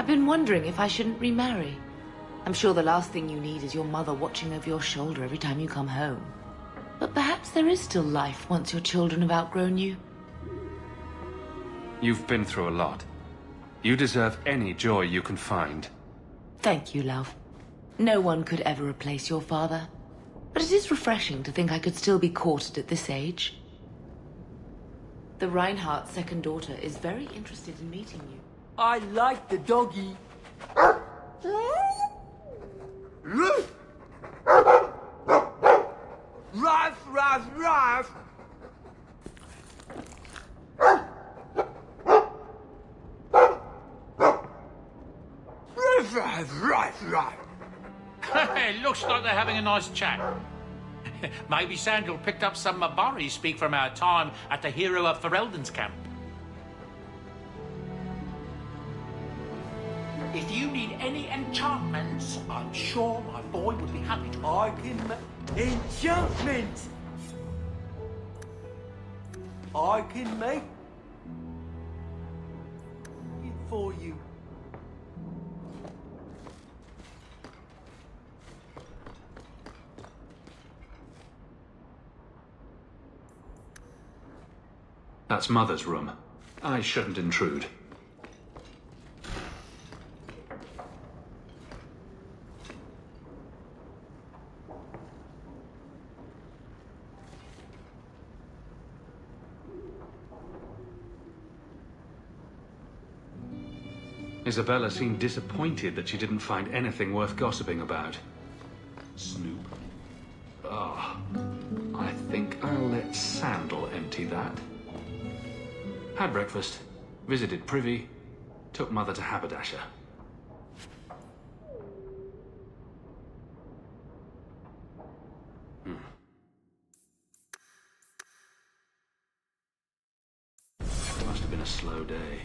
I've been wondering if I shouldn't remarry. I'm sure the last thing you need is your mother watching over your shoulder every time you come home. But perhaps there is still life once your children have outgrown you. You've been through a lot. You deserve any joy you can find. Thank you, love. No one could ever replace your father. But it is refreshing to think I could still be courted at this age. The Reinhardt's second daughter is very interested in meeting you. I like the doggy. Ruff, ruff, ruff! Ruff, ruff, ruff, ruff! It looks like they're having a nice chat. Maybe Sandal picked up some Mabari speak from our time at the Hero of Ferelden's camp. If you need any enchantments, I'm sure my boy would be happy to. I can enchantment! I can make it for you. That's Mother's room. I shouldn't intrude. Isabella seemed disappointed that she didn't find anything worth gossiping about. Snoop. Ah, I think I'll let Sandal empty that. Had breakfast, visited Privy, took Mother to Haberdasher. Must have been a slow day.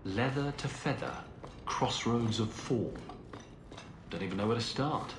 Leather to feather, crossroads of form. Don't even know where to start.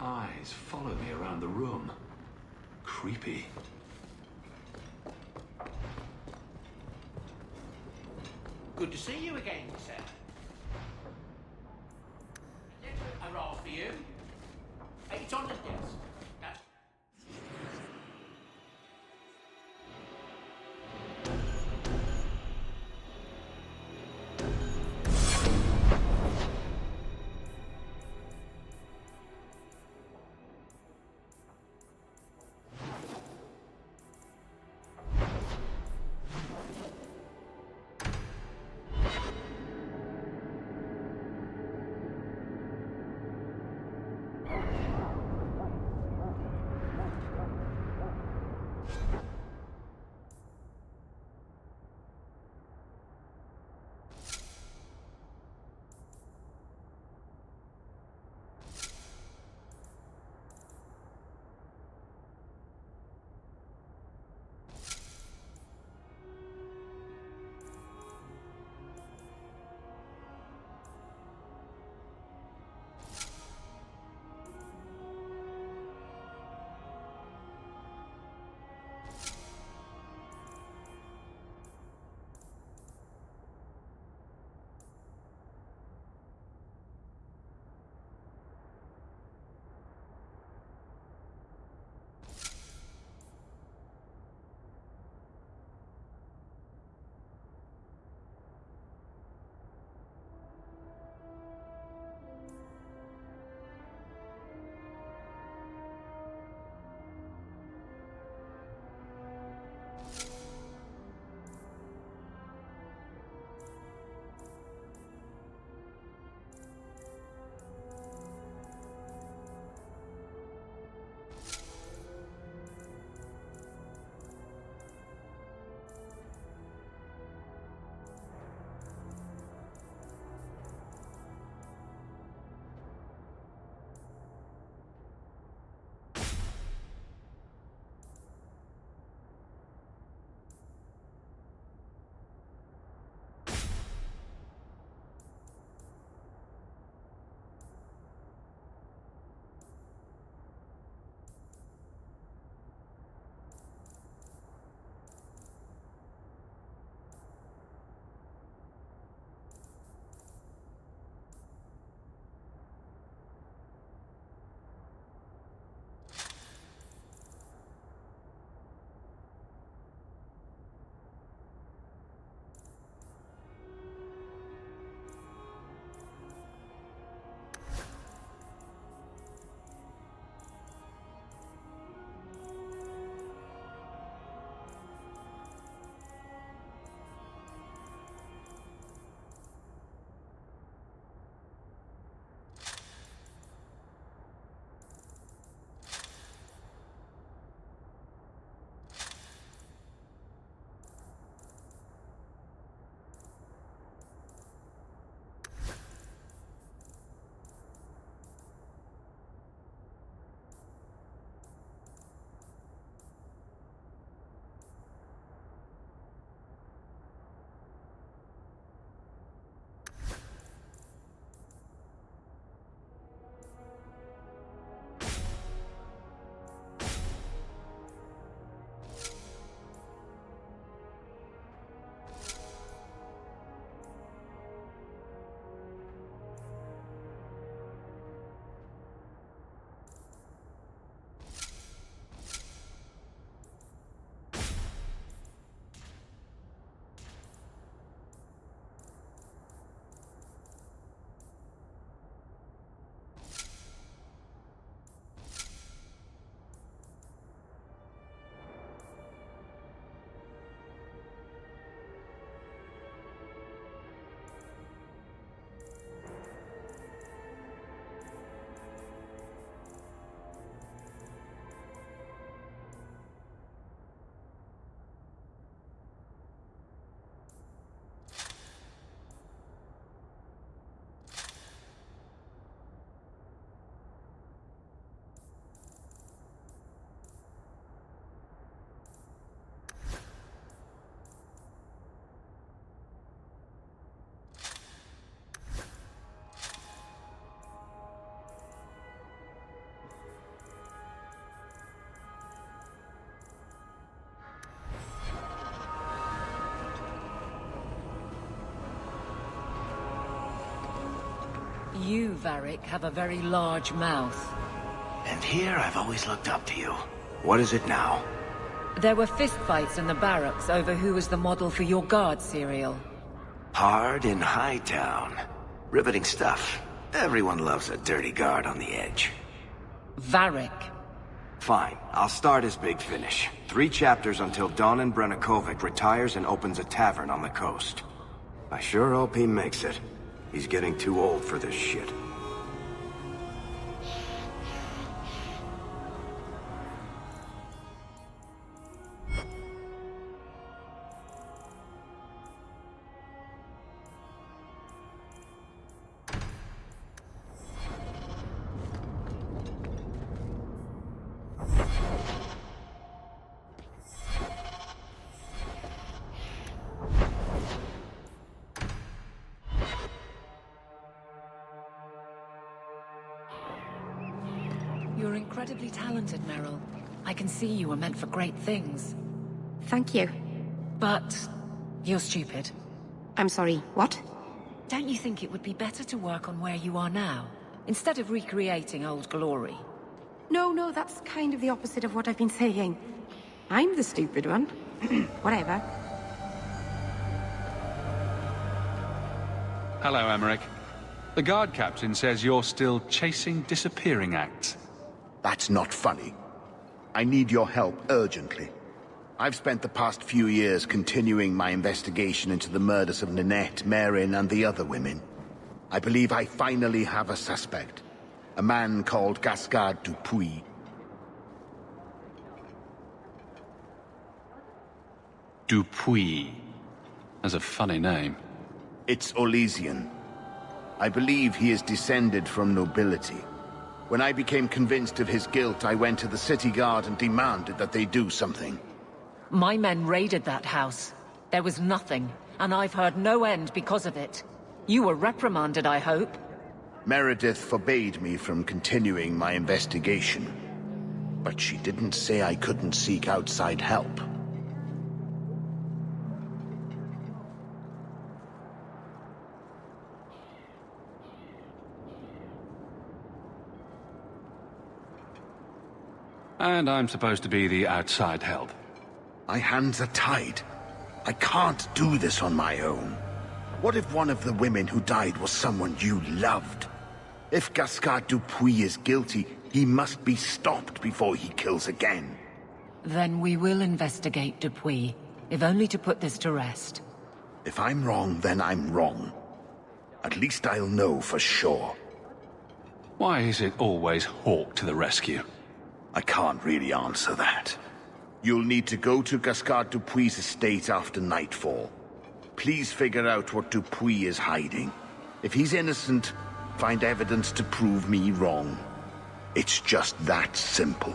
eyes follow me around the room. Creepy. Good to see you again, sir. A roll for you. It's on the desk. You, Varric, have a very large mouth. And here I've always looked up to you. What is it now? There were fistfights in the barracks over who was the model for your guard cereal. Hard in Hightown. Riveting stuff. Everyone loves a dirty guard on the edge. Varric. Fine, I'll start as Big Finish. 3 chapters until Donan Brennakovic retires and opens a tavern on the coast. I sure hope he makes it. He's getting too old for this shit. You're incredibly talented, Meryl. I can see you were meant for great things. Thank you. But you're stupid. I'm sorry, what? Don't you think it would be better to work on where you are now, instead of recreating old glory? No, that's kind of the opposite of what I've been saying. I'm the stupid one. Whatever. Hello, Emmerich. The guard captain says you're still chasing disappearing acts. That's not funny. I need your help urgently. I've spent the past few years continuing my investigation into the murders of Ninette, Marin, and the other women. I believe I finally have a suspect. A man called Gascard Dupuis. Dupuis. That's a funny name. It's Olesian. I believe he is descended from nobility. When I became convinced of his guilt, I went to the city guard and demanded that they do something. My men raided that house. There was nothing, and I've heard no end because of it. You were reprimanded, I hope? Meredith forbade me from continuing my investigation. But she didn't say I couldn't seek outside help. And I'm supposed to be the outside help. My hands are tied. I can't do this on my own. What if one of the women who died was someone you loved? If Gascard Dupuis is guilty, he must be stopped before he kills again. Then we will investigate Dupuis, if only to put this to rest. If I'm wrong, then I'm wrong. At least I'll know for sure. Why is it always Hawk to the rescue? I can't really answer that. You'll need to go to Gascard Dupuis' estate after nightfall. Please figure out what Dupuis is hiding. If he's innocent, find evidence to prove me wrong. It's just that simple.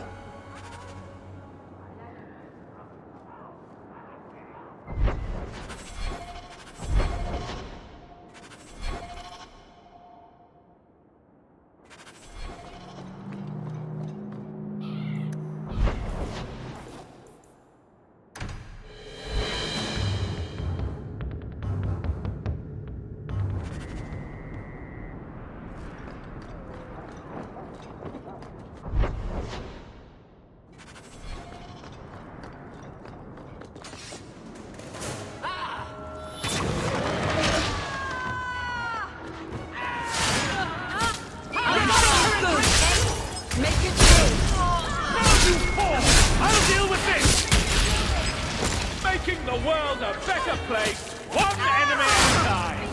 Making the world a better place, one enemy at a time!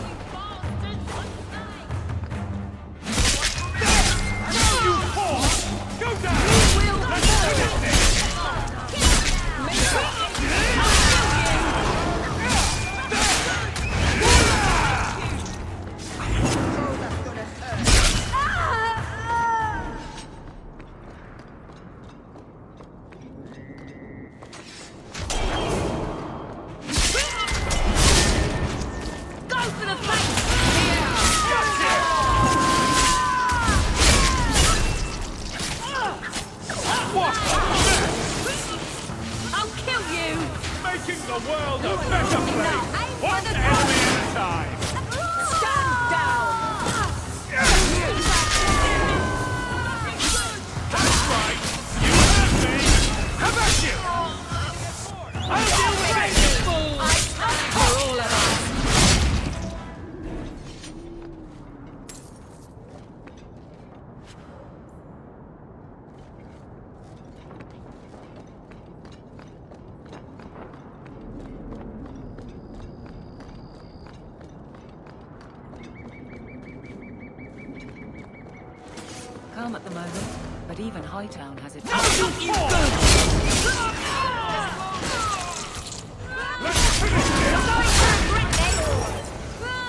Now you fall! Go down! Let's finish this! Making the world a better place, one enemy at a time! Stand down! calm at the moment, but even Hightown has it.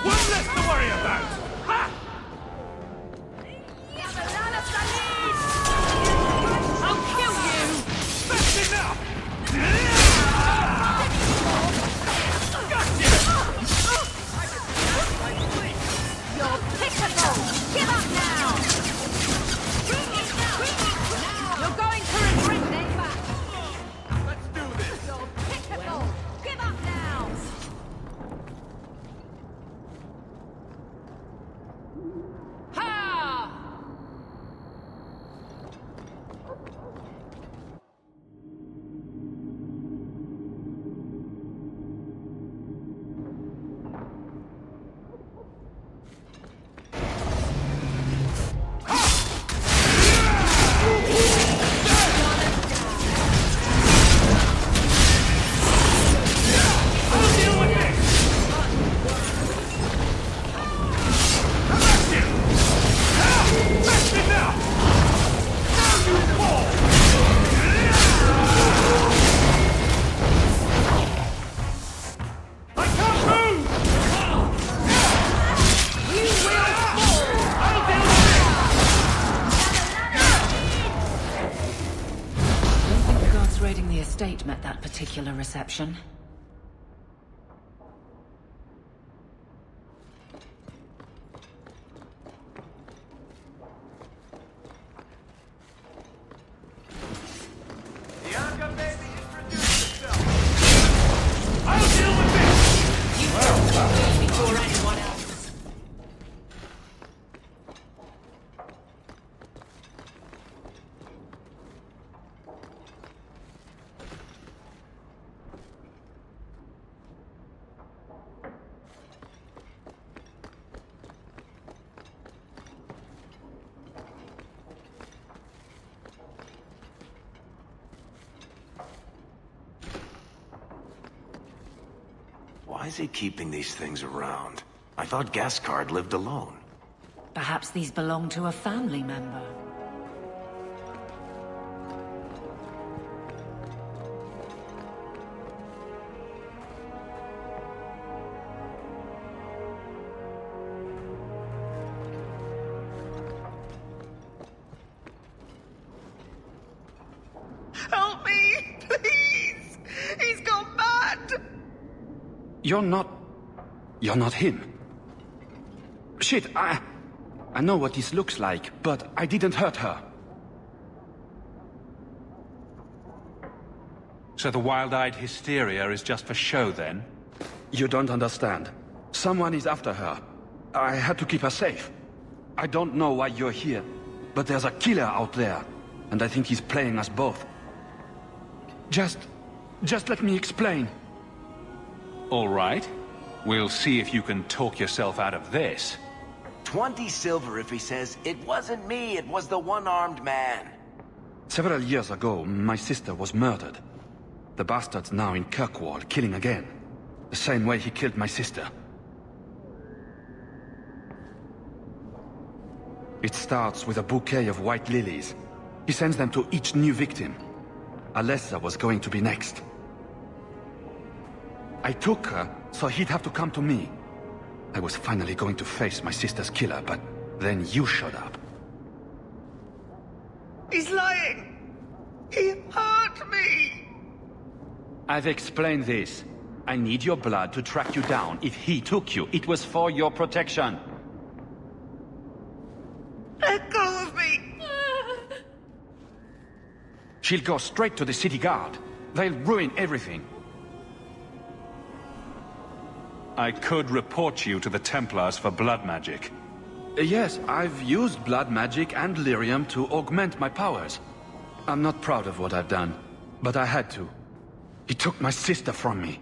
One less to worry about! Ha! I'll kill you! That's enough! You're pitiful! Give up now! You're going to regret it! Let's do this. You're pitiful! Give up now! Ha! Raiding the estate met that particular reception. Bianca, baby, introduce yourself. I'll deal with this! Before anyone else. Why is he keeping these things around? I thought Gascard lived alone. Perhaps these belong to a family member. Help me! Please! He's gone mad! You're not him. Shit, I know what this looks like, but I didn't hurt her. So the wild-eyed hysteria is just for show, then? You don't understand. Someone is after her. I had to keep her safe. I don't know why you're here, but there's a killer out there, and I think he's playing us both. Just let me explain. All right. We'll see if you can talk yourself out of this. 20 silver if he says, "It wasn't me, it was the one-armed man." Several years ago, my sister was murdered. The bastard's now in Kirkwall, killing again. The same way he killed my sister. It starts with a bouquet of white lilies. He sends them to each new victim. Alessa was going to be next. I took her, so he'd have to come to me. I was finally going to face my sister's killer, but then you showed up. He's lying! He hurt me! I've explained this. I need your blood to track you down. If he took you, it was for your protection. Let go of me! She'll go straight to the city guard. They'll ruin everything. I could report you to the Templars for blood magic. Yes, I've used blood magic and lyrium to augment my powers. I'm not proud of what I've done, but I had to. He took my sister from me.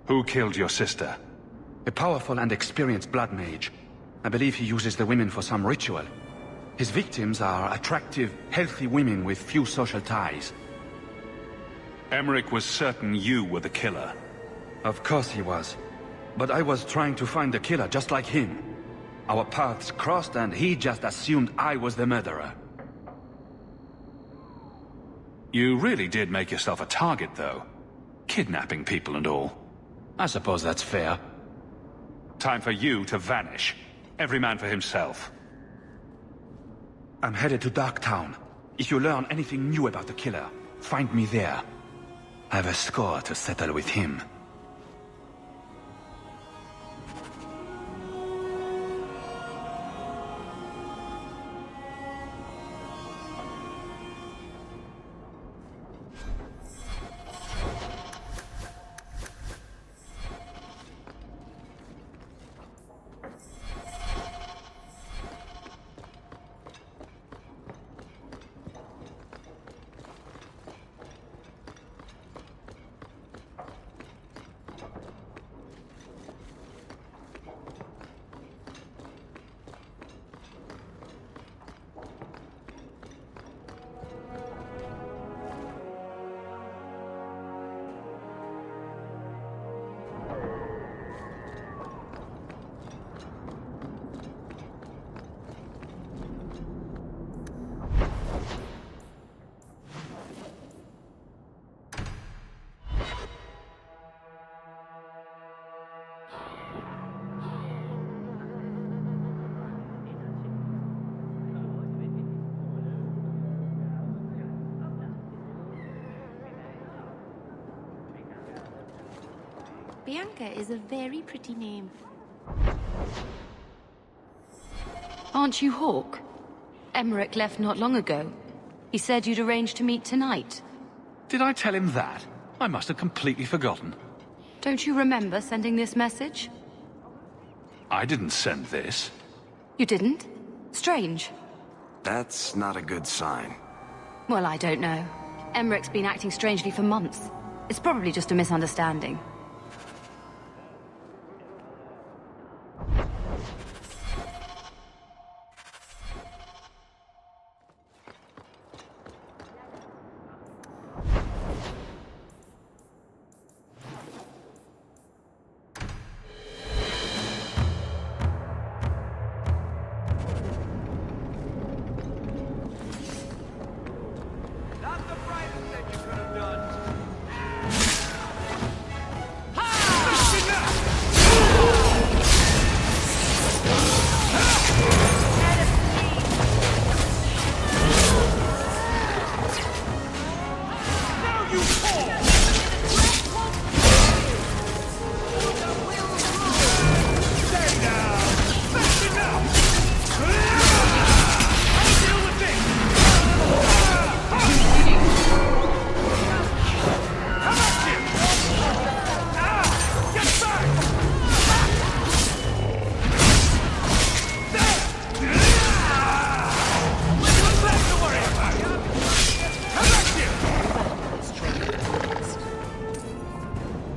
Who killed your sister? A powerful and experienced blood mage. I believe he uses the women for some ritual. His victims are attractive, healthy women with few social ties. Emmerich was certain you were the killer. Of course he was. But I was trying to find the killer just like him. Our paths crossed and he just assumed I was the murderer. You really did make yourself a target, though. Kidnapping people and all. I suppose that's fair. Time for you to vanish. Every man for himself. I'm headed to Darktown. If you learn anything new about the killer, find me there. I have a score to settle with him. Bianca is a very pretty name. Aren't you Hawk? Emmerich left not long ago. He said you'd arranged to meet tonight. Did I tell him that? I must have completely forgotten. Don't you remember sending this message? I didn't send this. You didn't? Strange. That's not a good sign. Well, I don't know. Emmerich's been acting strangely for months. It's probably just a misunderstanding. Not the brightest thing you could have done.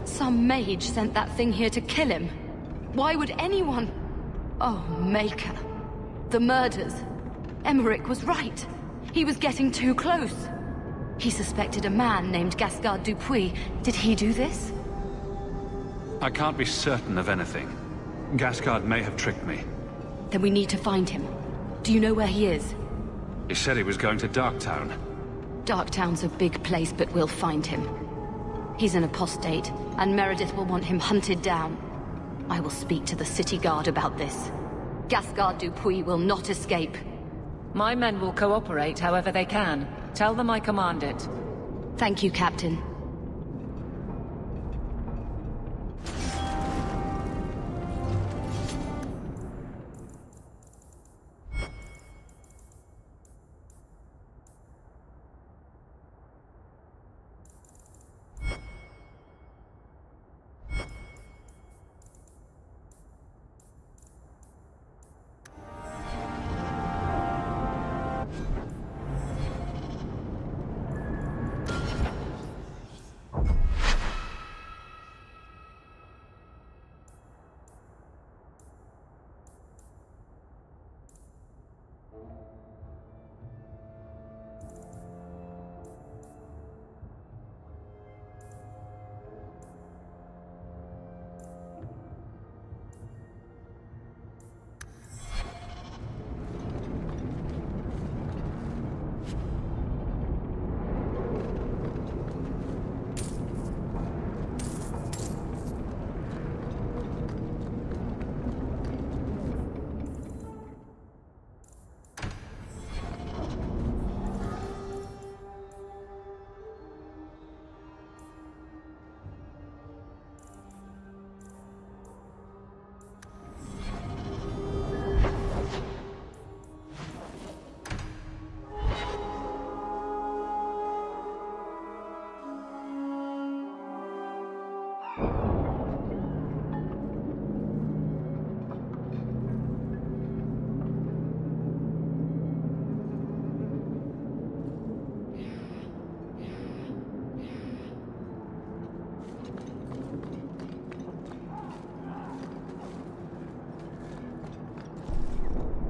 Some mage sent that thing here to kill him. Why would anyone... Oh, Maker. The murders. Emmerich was right. He was getting too close. He suspected a man named Gascard Dupuis. Did he do this? I can't be certain of anything. Gascard may have tricked me. Then we need to find him. Do you know where he is? He said he was going to Darktown. Darktown's a big place, but we'll find him. He's an apostate, and Meredith will want him hunted down. I will speak to the city guard about this. Gascard Dupuis will not escape. My men will cooperate however they can. Tell them I command it. Thank you, Captain.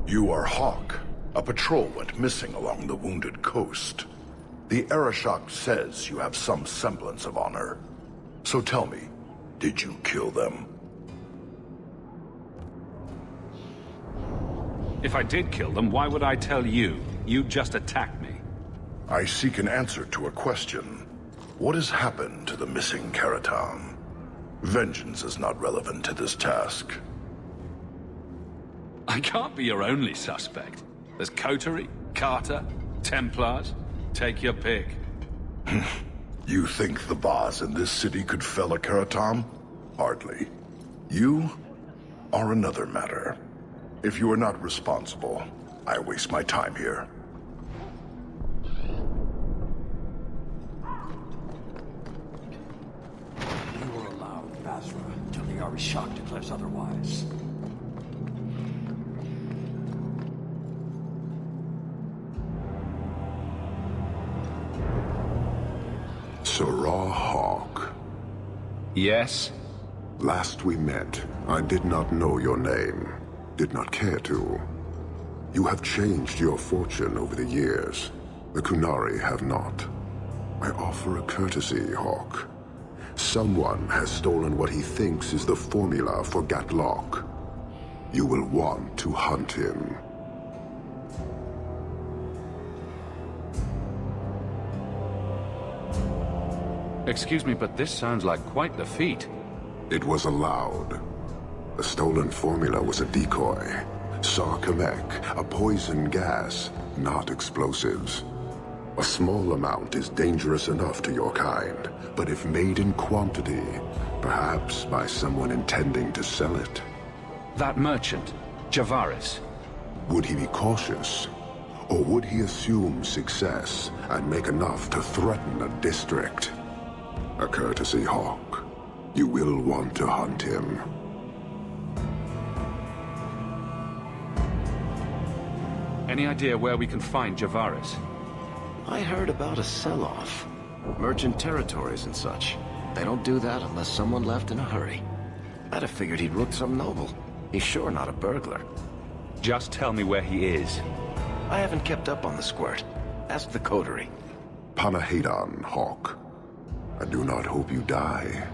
You are Hawk. A patrol went missing along the wounded coast. The Arashok says you have some semblance of honor. So tell me, did you kill them? If I did kill them, why would I tell you? You just attacked me. I seek an answer to a question. What has happened to the missing Karatam? Vengeance is not relevant to this task. I can't be your only suspect. There's Coterie, Carter, Templars. Take your pick. You think the boss in this city could fell a Karatam? Hardly. You are another matter. If you are not responsible, I waste my time here. You are allowed, Basra, until the Arishok declares otherwise. Sarah Hawk. Yes? Last we met, I did not know your name. Did not care to. You have changed your fortune over the years. The Kunari have not. I offer a courtesy, Hawk. Someone has stolen what he thinks is the formula for Gatlok. You will want to hunt him. Excuse me, but this sounds like quite the feat. It was allowed. The stolen formula was a decoy. Sarkamek, a poison gas, not explosives. A small amount is dangerous enough to your kind, but if made in quantity, perhaps by someone intending to sell it. That merchant, Javaris. Would he be cautious? Or would he assume success and make enough to threaten a district? A courtesy, Hawk. You will want to hunt him. Any idea where we can find Javaris? I heard about a sell-off. Merchant territories and such. They don't do that unless someone left in a hurry. I'd have figured he'd rooked some noble. He's sure not a burglar. Just tell me where he is. I haven't kept up on the squirt. Ask the coterie. Panahedon, Hawk. I do not hope you die.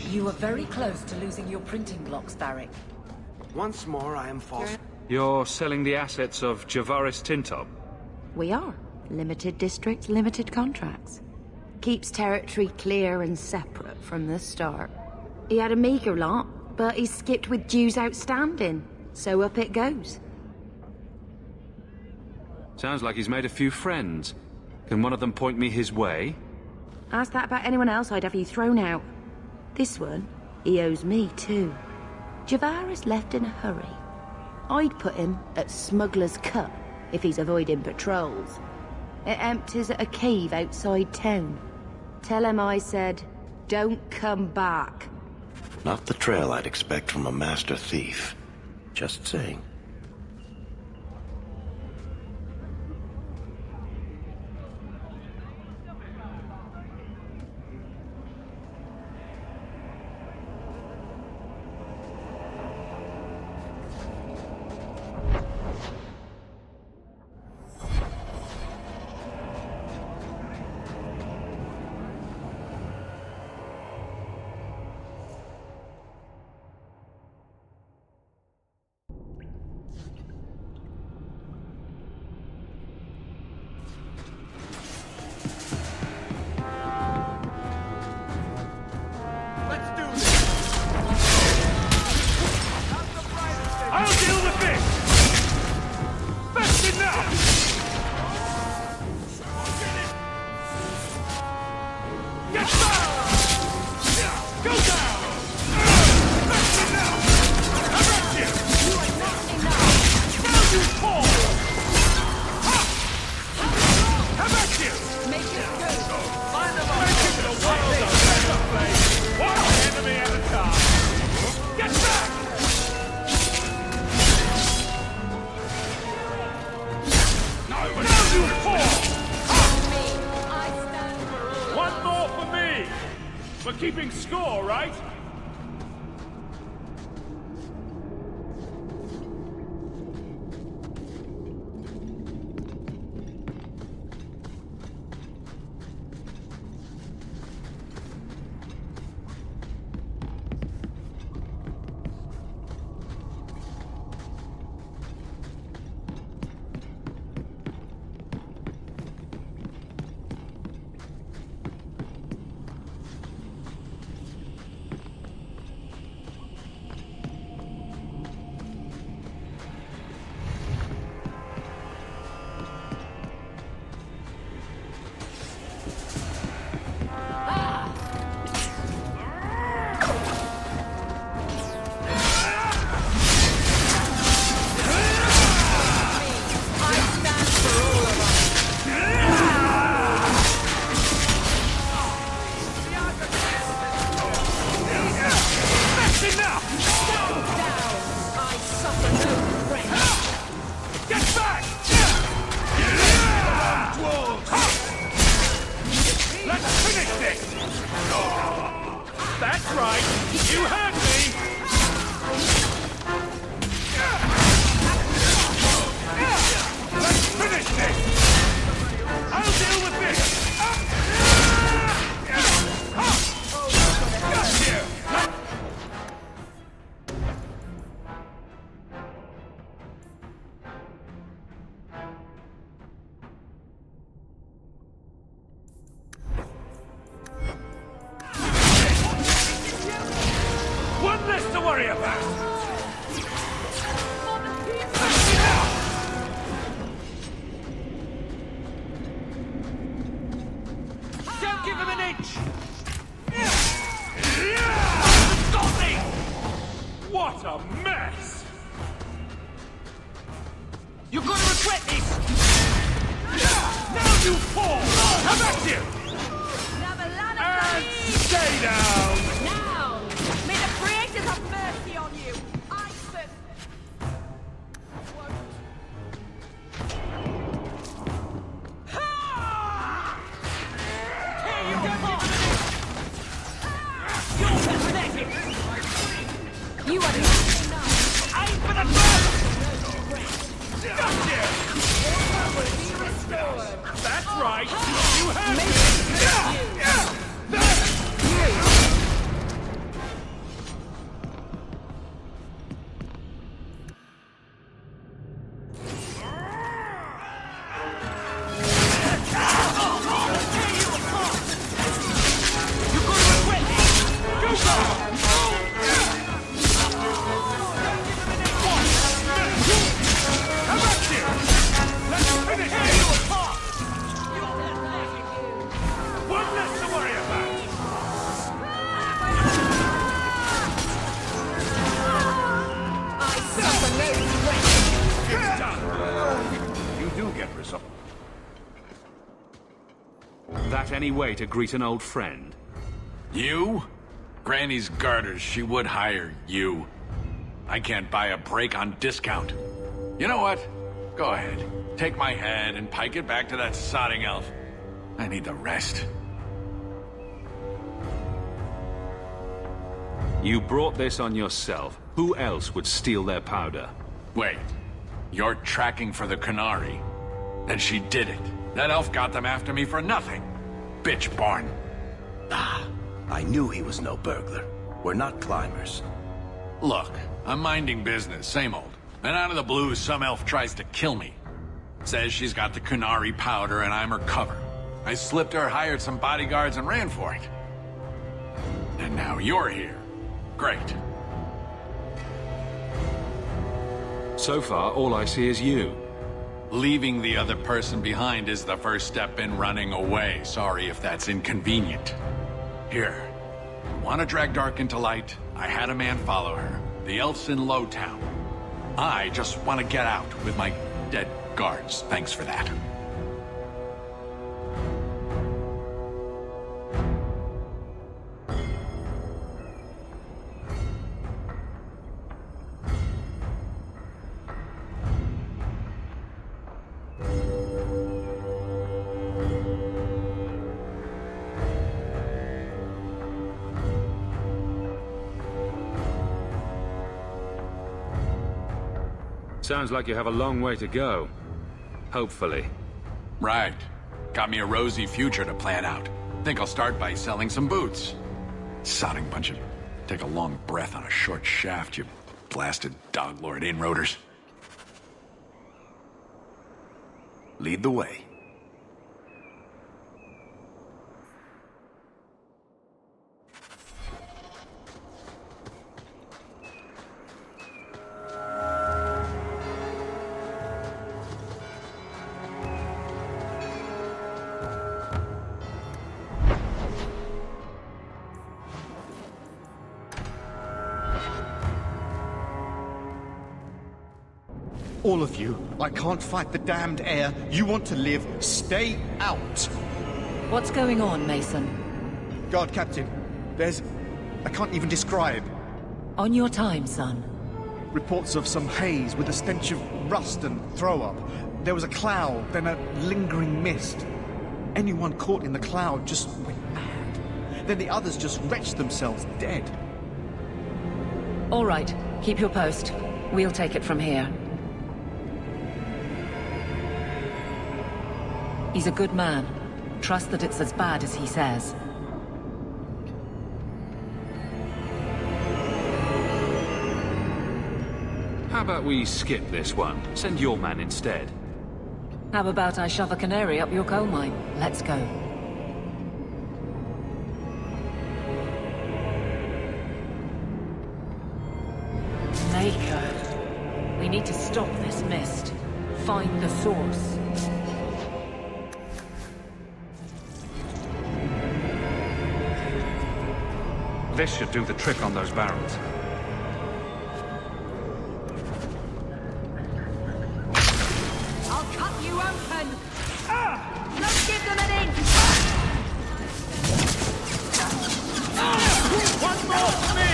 You were very close to losing your printing blocks, Barrick. Once more, I am false. You're selling the assets of Javaris Tintob? We are. Limited districts, limited contracts. Keeps territory clear and separate from the start. He had a meager lot, but he skipped with dues outstanding. So up it goes. Sounds like he's made a few friends. Can one of them point me his way? Ask that about anyone else, I'd have you thrown out. This one, he owes me too. Javaris left in a hurry. I'd put him at Smuggler's Cut if he's avoiding patrols. It empties at a cave outside town. Tell him I said, don't come back. Not the trail I'd expect from a master thief. Just saying. We're keeping score, right? That's right! You heard me! Let's finish this! I'll deal with this! Got you! One less to worry about! Don't give him an inch! Stop me! What a mess! You're gonna regret this! Now you fall! How about you? And stay down! Now, may the creators have mercy on you. I said. Here you go! You're pathetic. You are not enough. Aim for the first! Gotcha! That's right! You heard me! You're That any way to greet an old friend? You? Granny's garters, she would hire you. I can't buy a break on discount. You know what? Go ahead. Take my head and pike it back to that sodding elf. I need the rest. You brought this on yourself. Who else would steal their powder? Wait. You're tracking for the Qunari. Then she did it. That elf got them after me for nothing. Bitch born. Ah, I knew he was no burglar. We're not climbers. Look, I'm minding business, same old. And out of the blue, some elf tries to kill me. Says she's got the Qunari powder and I'm her cover. I slipped her, hired some bodyguards, and ran for it. And now you're here. Great. So far, all I see is you. Leaving the other person behind is the first step in running away. Sorry if that's inconvenient. Here. Want to drag Dark into light? I had a man follow her. The elf's in Lowtown. I just want to get out with my dead guards. Thanks for that. Sounds like you have a long way to go. Hopefully. Right. Got me a rosy future to plan out. Think I'll start by selling some boots. Sodding bunch of... Take a long breath on a short shaft, you blasted dog-lord inroaders. Lead the way. All of you, I can't fight the damned air. You want to live, stay out. What's going on, Mason? Guard Captain, there's... I can't even describe. On your time, son. Reports of some haze with a stench of rust and throw-up. There was a cloud, then a lingering mist. Anyone caught in the cloud just went mad. Then the others just wretched themselves dead. All right, keep your post. We'll take it from here. He's a good man. Trust that it's as bad as he says. How about we skip this one? Send your man instead. How about I shove a canary up your coal mine? Let's go. Maker. We need to stop this mist. Find the source. This should do the trick on those barrels. I'll cut you open! Let's give them an inch! One more for me!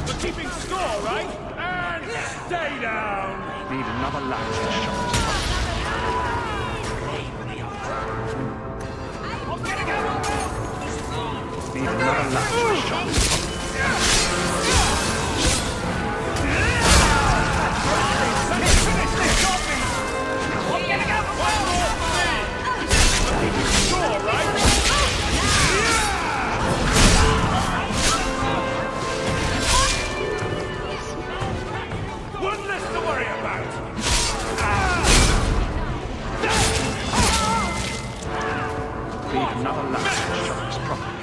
We're keeping score, right? And stay down! Need another latch shot. Need another latch shot. One less to worry about! Need another latch shot this properly.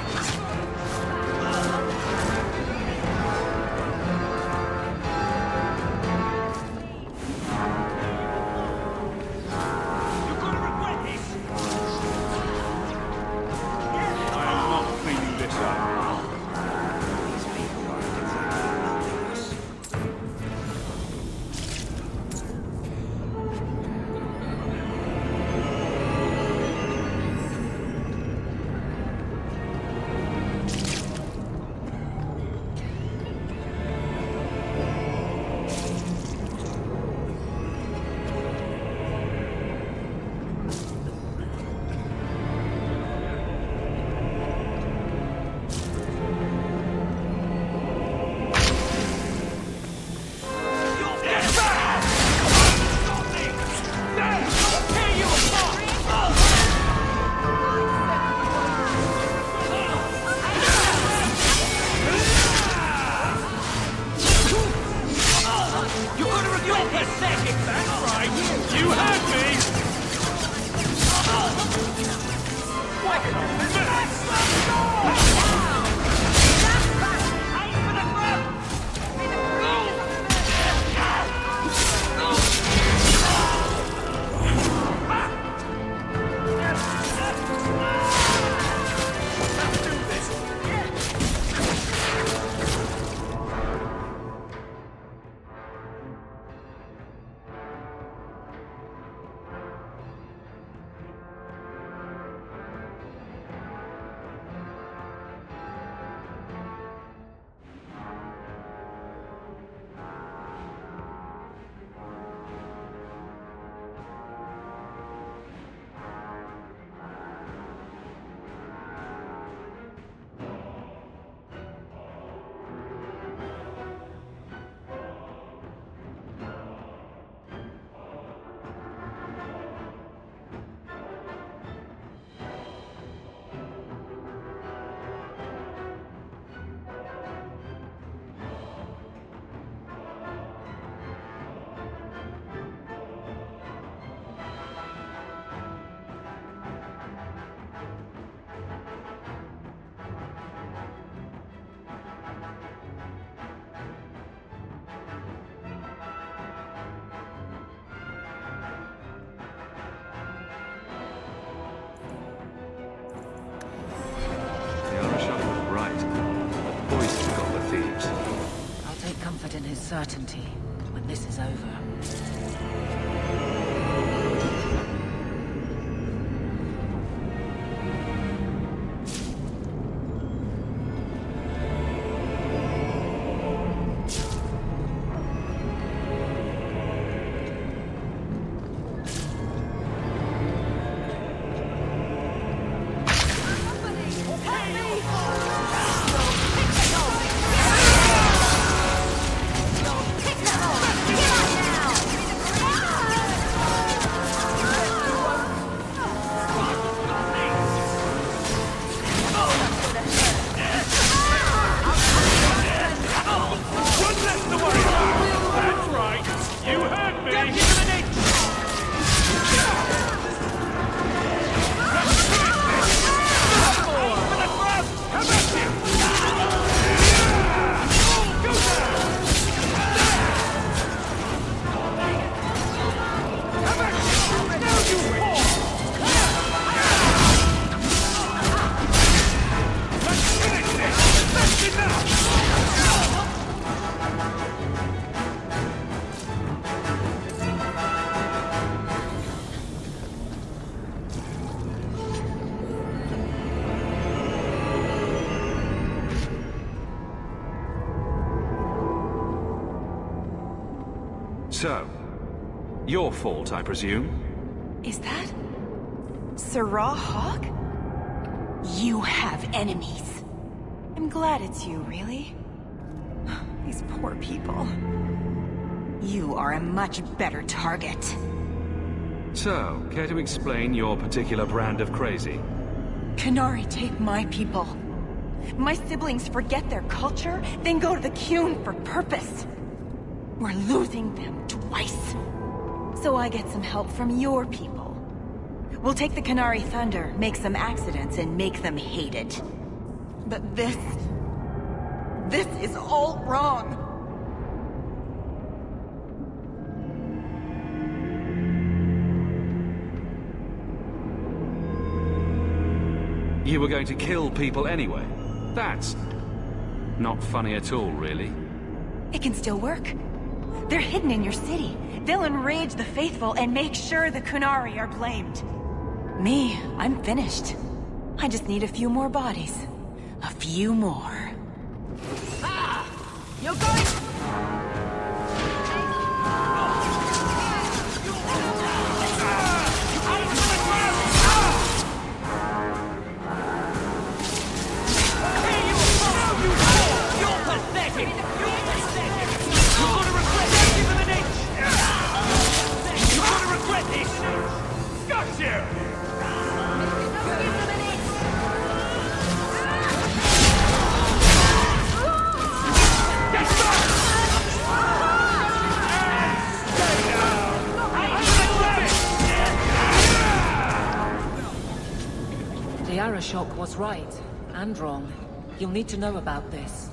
Comfort in his certainty when this is over. So, your fault, I presume? Is that Sirrah Hawk? You have enemies. I'm glad it's you, really. These poor people. You are a much better target. So, care to explain your particular brand of crazy? Qunari take my people. My siblings forget their culture, then go to the Qun for purpose. We're losing them twice. So I get some help from your people. We'll take the Qunari Thunder, make some accidents, and make them hate it. But this is all wrong. You were going to kill people anyway? That's not funny at all, really. It can still work. They're hidden in your city. They'll enrage the faithful and make sure the Qunari are blamed. Me, I'm finished. I just need a few more bodies. A few more. Ah! You're going... Get back! The Arishok was right, and wrong. You'll need to know about this.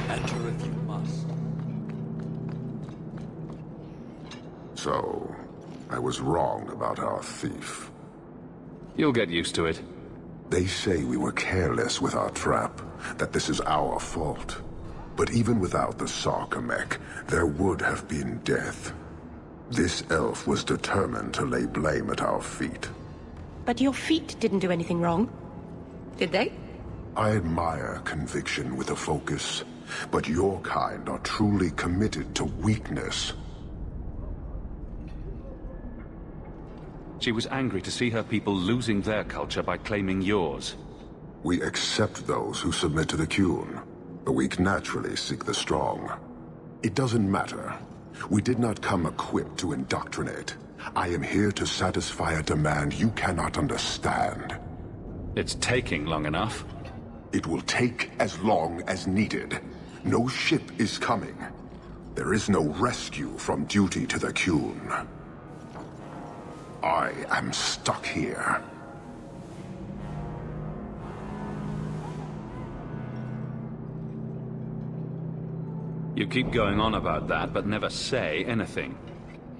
Enter if you must. So, I was wrong about our thief. You'll get used to it. They say we were careless with our trap, that this is our fault. But even without the Sarkamek, there would have been death. This elf was determined to lay blame at our feet. But your feet didn't do anything wrong. Did they? I admire conviction with a focus, but your kind are truly committed to weakness. She was angry to see her people losing their culture by claiming yours. We accept those who submit to the Qun. The weak naturally seek the strong. It doesn't matter. We did not come equipped to indoctrinate. I am here to satisfy a demand you cannot understand. It's taking long enough. It will take as long as needed. No ship is coming. There is no rescue from duty to the Qun. I am stuck here. You keep going on about that, but never say anything.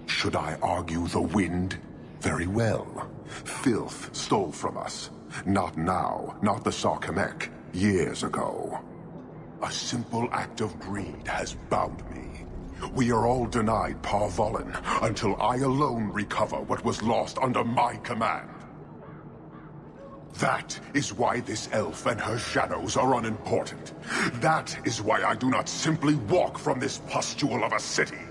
Should I argue the wind? Very well. Filth stole from us. Not now, not the Sarkamek. Years ago. A simple act of greed has bound me. We are all denied Parvolin until I alone recover what was lost under my command. That is why this elf and her shadows are unimportant. That is why I do not simply walk from this pustule of a city.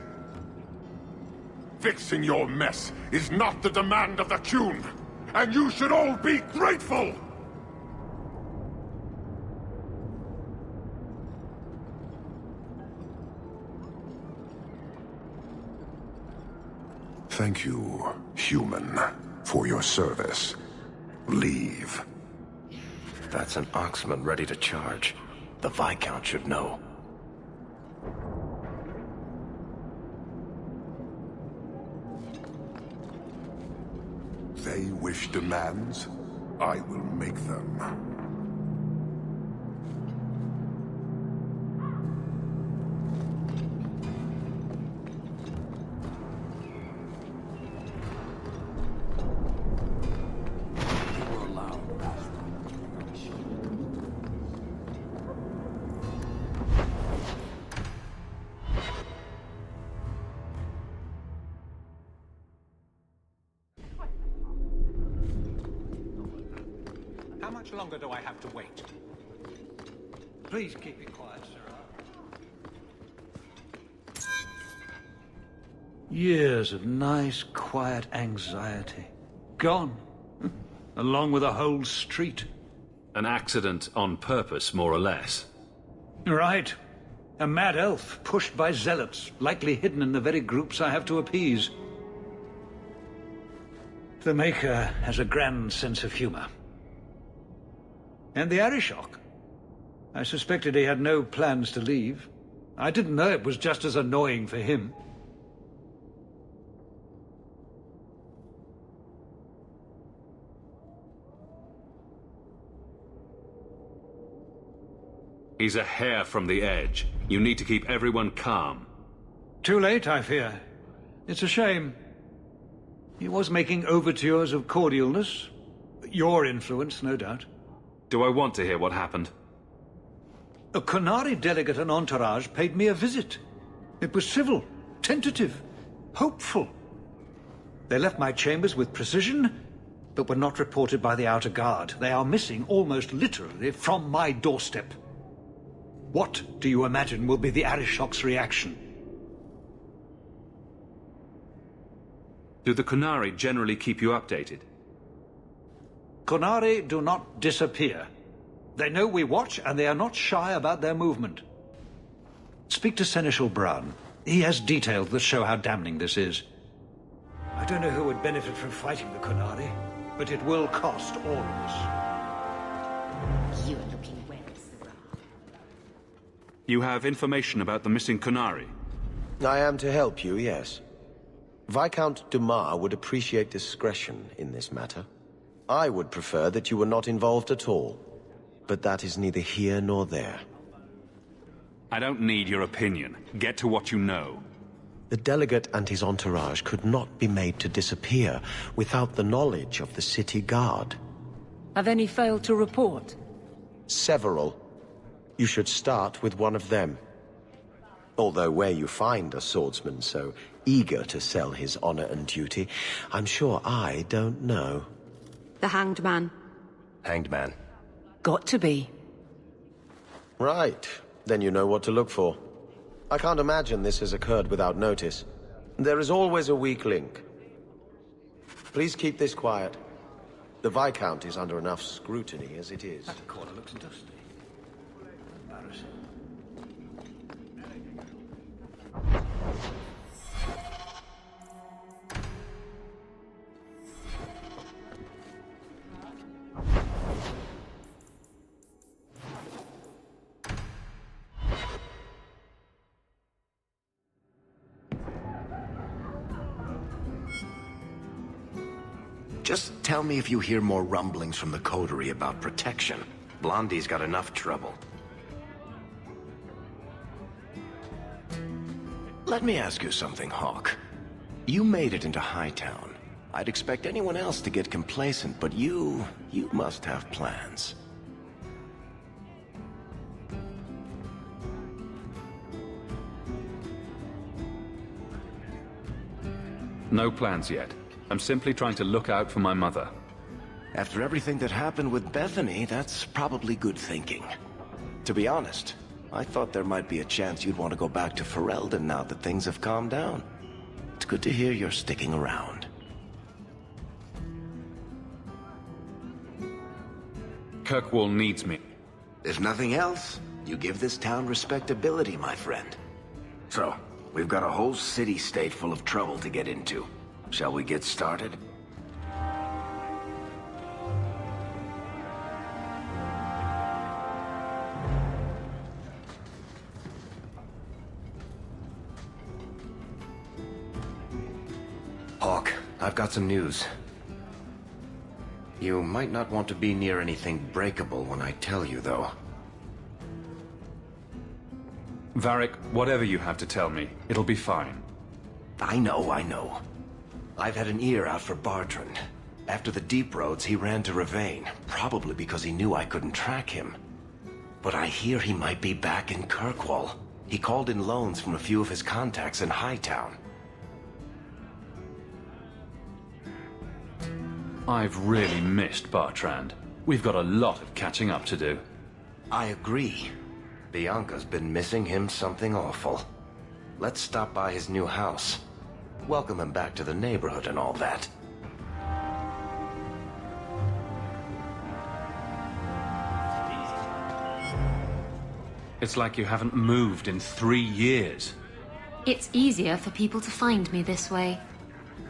Fixing your mess is not the demand of the Qun, and you should all be grateful! Thank you, human, for your service. Leave. That's an Oxman ready to charge. The Viscount should know. They wish demands, I will make them. How much longer do I have to wait? Please keep it quiet, sir. Years of nice, quiet anxiety. Gone. Along with a whole street. An accident on purpose, more or less. Right. A mad elf, pushed by zealots, likely hidden in the very groups I have to appease. The Maker has a grand sense of humor. And the Arishok. I suspected he had no plans to leave. I didn't know it was just as annoying for him. He's a hair from the edge. You need to keep everyone calm. Too late, I fear. It's a shame. He was making overtures of cordialness. Your influence, no doubt. Do I want to hear what happened? A Qunari delegate and entourage paid me a visit. It was civil, tentative, hopeful. They left my chambers with precision, but were not reported by the outer guard. They are missing, almost literally, from my doorstep. What do you imagine will be the Arishok's reaction? Do the Kunari generally keep you updated? Kunari do not disappear. They know we watch, and they are not shy about their movement. Speak to Seneschal Brown. He has details that show how damning this is. I don't know who would benefit from fighting the Kunari, but it will cost all of us. You're looking well, Sirrah. You have information about the missing Kunari? I am to help you, yes. Viscount Dumas would appreciate discretion in this matter. I would prefer that you were not involved at all, but that is neither here nor there. I don't need your opinion. Get to what you know. The delegate and his entourage could not be made to disappear without the knowledge of the city guard. Have any failed to report? Several. You should start with one of them. Although where you find a swordsman so eager to sell his honor and duty, I'm sure I don't know. The Hanged Man. Hanged Man. Got to be. Right. Then you know what to look for. I can't imagine this has occurred without notice. There is always a weak link. Please keep this quiet. The Viscount is under enough scrutiny as it is. That corner looks dusty. Embarrassing. Just tell me if you hear more rumblings from the coterie about protection. Blondie's got enough trouble. Let me ask you something, Hawk. You made it into Hightown. I'd expect anyone else to get complacent, but you must have plans. No plans yet. I'm simply trying to look out for my mother. After everything that happened with Bethany, that's probably good thinking. To be honest, I thought there might be a chance you'd want to go back to Ferelden now that things have calmed down. It's good to hear you're sticking around. Kirkwall needs me. If nothing else, you give this town respectability, my friend. So, we've got a whole city-state full of trouble to get into. Shall we get started? Hawk, I've got some news. You might not want to be near anything breakable when I tell you, though. Varric, whatever you have to tell me, it'll be fine. I know. I've had an ear out for Bartrand. After the Deep Roads, he ran to Ravain, probably because he knew I couldn't track him. But I hear he might be back in Kirkwall. He called in loans from a few of his contacts in Hightown. I've really missed Bartrand. We've got a lot of catching up to do. I agree. Bianca's been missing him something awful. Let's stop by his new house. Welcome him back to the neighborhood and all that. It's like you haven't moved in 3 years. It's easier for people to find me this way.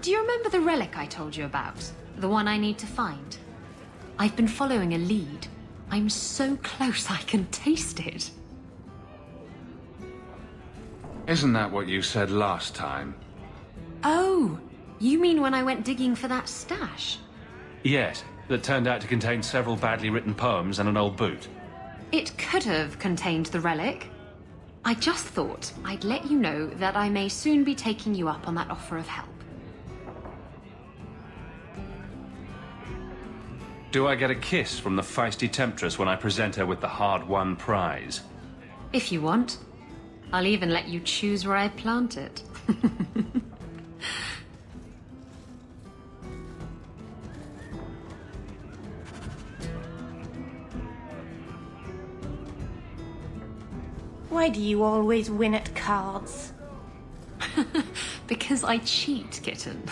Do you remember the relic I told you about? The one I need to find? I've been following a lead. I'm so close I can taste it. Isn't that what you said last time? Oh, you mean when I went digging for that stash? Yes, that turned out to contain several badly written poems and an old boot. It could have contained the relic. I just thought I'd let you know that I may soon be taking you up on that offer of help. Do I get a kiss from the feisty temptress when I present her with the hard-won prize? If you want. I'll even let you choose where I plant it. Why do you always win at cards? Because I cheat, kitten.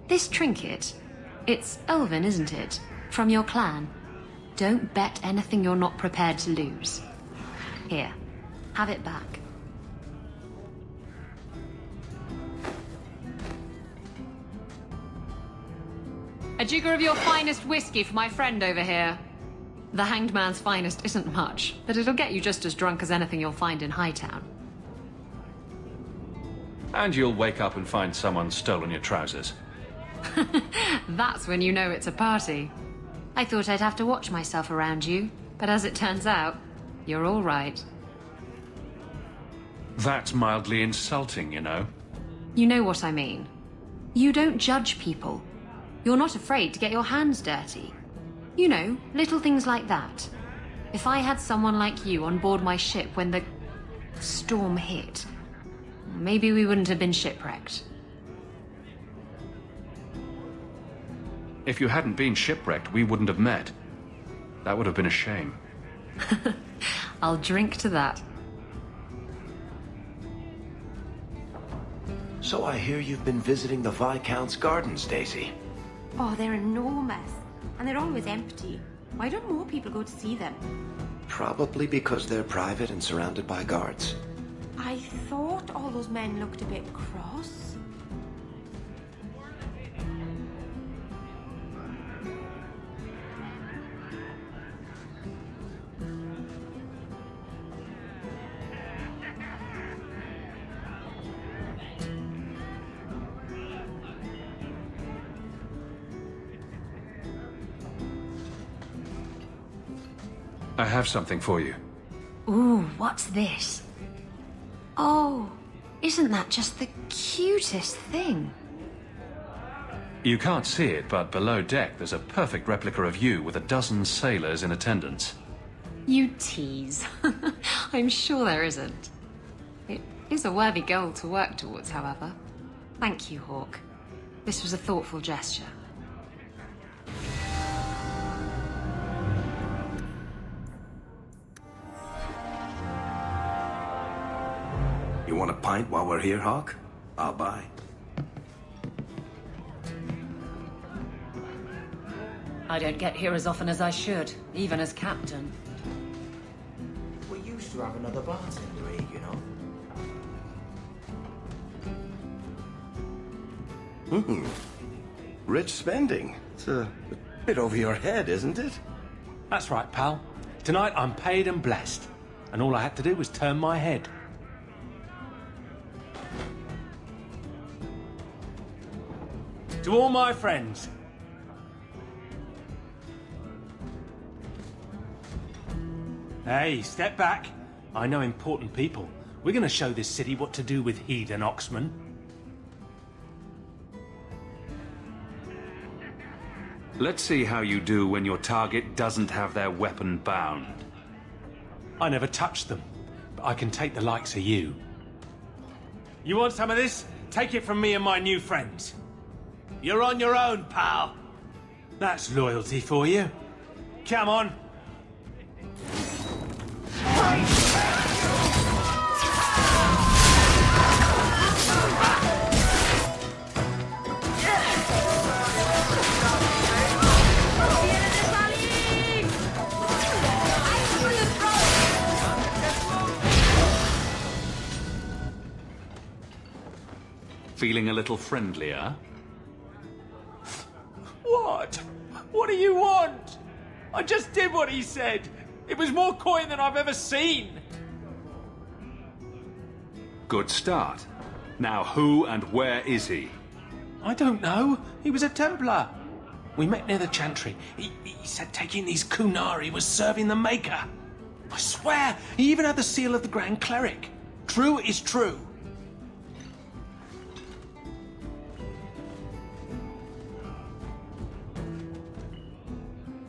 This trinket, it's elven, isn't it? From your clan. Don't bet anything you're not prepared to lose. Here, have it back. A jigger of your finest whiskey for my friend over here. The Hanged Man's finest isn't much, but it'll get you just as drunk as anything you'll find in Hightown. And you'll wake up and find someone stolen your trousers. That's when you know it's a party. I thought I'd have to watch myself around you, but as it turns out, you're all right. That's mildly insulting, you know. You know what I mean. You don't judge people. You're not afraid to get your hands dirty. You know, little things like that. If I had someone like you on board my ship when the storm hit, maybe we wouldn't have been shipwrecked. If you hadn't been shipwrecked, we wouldn't have met. That would have been a shame. I'll drink to that. So I hear you've been visiting the Viscount's gardens, Daisy. Oh, they're enormous. And they're always empty. Why don't more people go to see them? Probably because they're private and surrounded by guards. I thought all those men looked a bit cross. I have something for you. Ooh, what's this? Oh, isn't that just the cutest thing? You can't see it, but below deck there's a perfect replica of you with a dozen sailors in attendance. You tease. I'm sure there isn't. It is a worthy goal to work towards, however. Thank you, Hawk. This was a thoughtful gesture. You want a pint while we're here, Hawk? I'll buy. I don't get here as often as I should, even as captain. We used to have another bartender here, you know. Rich spending. It's a bit over your head, isn't it? That's right, pal. Tonight I'm paid and blessed. And all I had to do was turn my head. To all my friends. Hey, step back. I know important people. We're gonna show this city what to do with heathen oxmen. Let's see how you do when your target doesn't have their weapon bound. I never touched them, but I can take the likes of you. You want some of this? Take it from me and my new friends. You're on your own, pal. That's loyalty for you. Come on. Feeling a little friendlier? What? What do you want? I just did what he said. It was more coy than I've ever seen. Good start. Now who and where is he? I don't know. He was a Templar. We met near the Chantry. He said taking these Kunari was serving the Maker. I swear, he even had the seal of the Grand Cleric. True is true.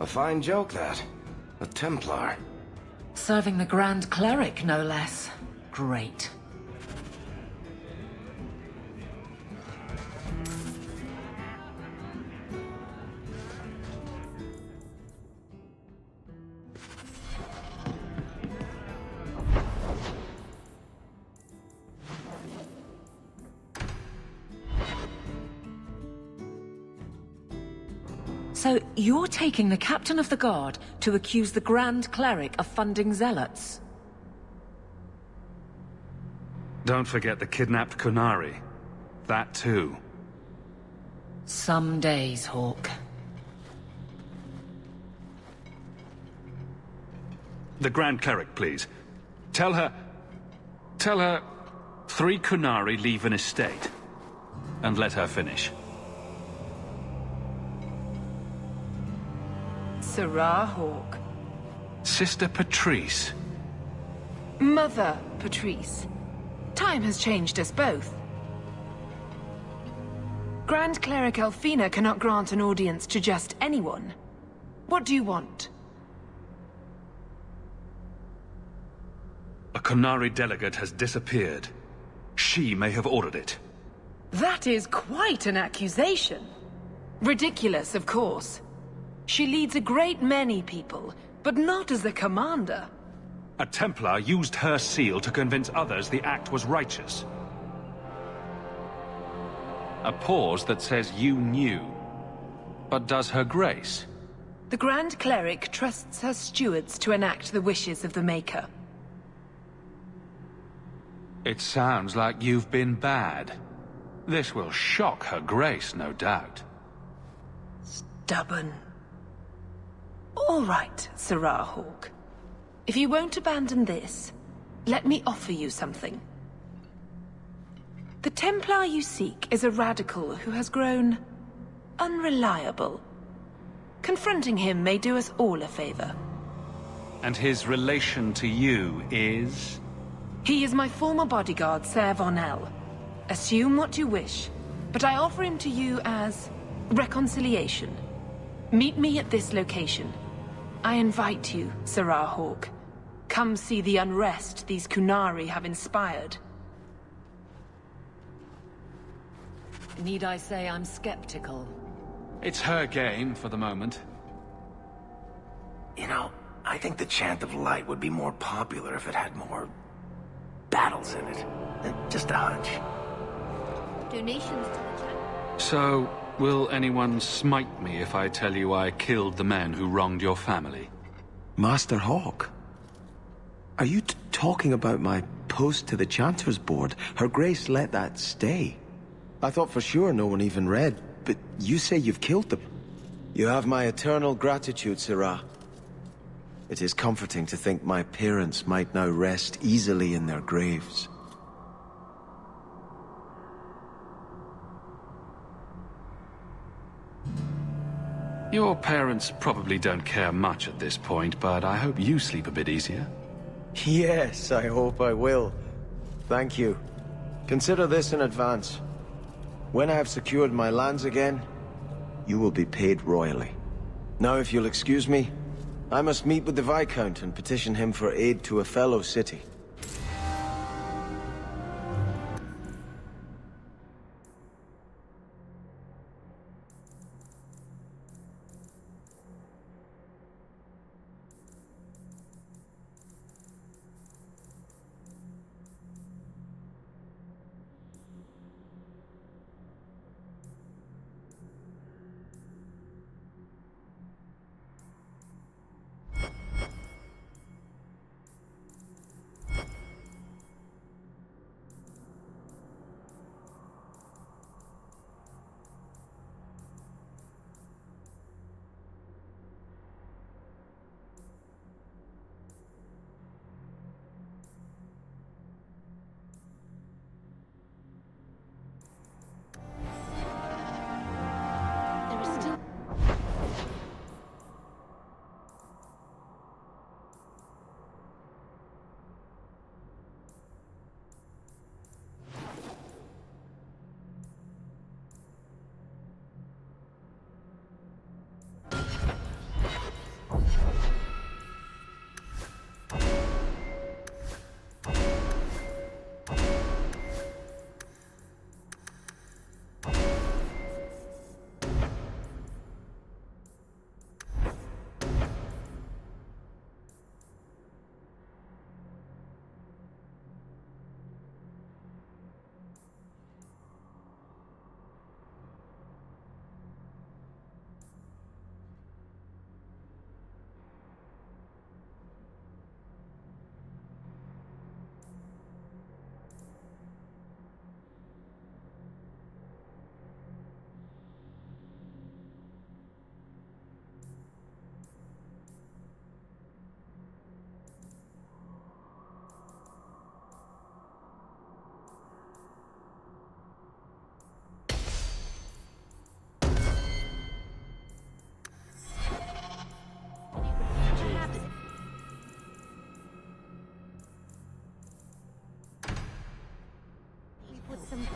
A fine joke, that. A Templar. Serving the Grand Cleric, no less. Great. So you're taking the captain of the guard to accuse the Grand Cleric of funding zealots? Don't forget the kidnapped Kunari. That too. Some days, Hawk. The Grand Cleric, please. Tell her 3 Kunari leave an estate. And let her finish. Sarah Hawk. Sister Patrice. Mother Patrice. Time has changed us both. Grand Cleric Elfina cannot grant an audience to just anyone. What do you want? A Kunari delegate has disappeared. She may have ordered it. That is quite an accusation. Ridiculous, of course. She leads a great many people, but not as the commander. A Templar used her seal to convince others the act was righteous. A pause that says you knew. But does her grace? The Grand Cleric trusts her stewards to enact the wishes of the Maker. It sounds like you've been bad. This will shock her grace, no doubt. Stubborn. All right, Sarah Hawk. If you won't abandon this, let me offer you something. The Templar you seek is a radical who has grown unreliable. Confronting him may do us all a favor. And his relation to you is? He is my former bodyguard, Ser Von L. Assume what you wish, but I offer him to you as reconciliation. Meet me at this location. I invite you, Sarah Hawk. Come see the unrest these Kunari have inspired. Need I say I'm skeptical? It's her game for the moment. You know, I think the Chant of Light would be more popular if it had more battles in it. Just a hunch. Donations to the channel. So, will anyone smite me if I tell you I killed the men who wronged your family? Master Hawk? Are you talking about my post to the Chanter's Board? Her Grace let that stay. I thought for sure no one even read, but you say you've killed them. You have my eternal gratitude, Sirah. It is comforting to think my parents might now rest easily in their graves. Your parents probably don't care much at this point, but I hope you sleep a bit easier. Yes, I hope I will. Thank you. Consider this in advance. When I have secured my lands again, you will be paid royally. Now, if you'll excuse me, I must meet with the Viscount and petition him for aid to a fellow city.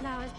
flowers.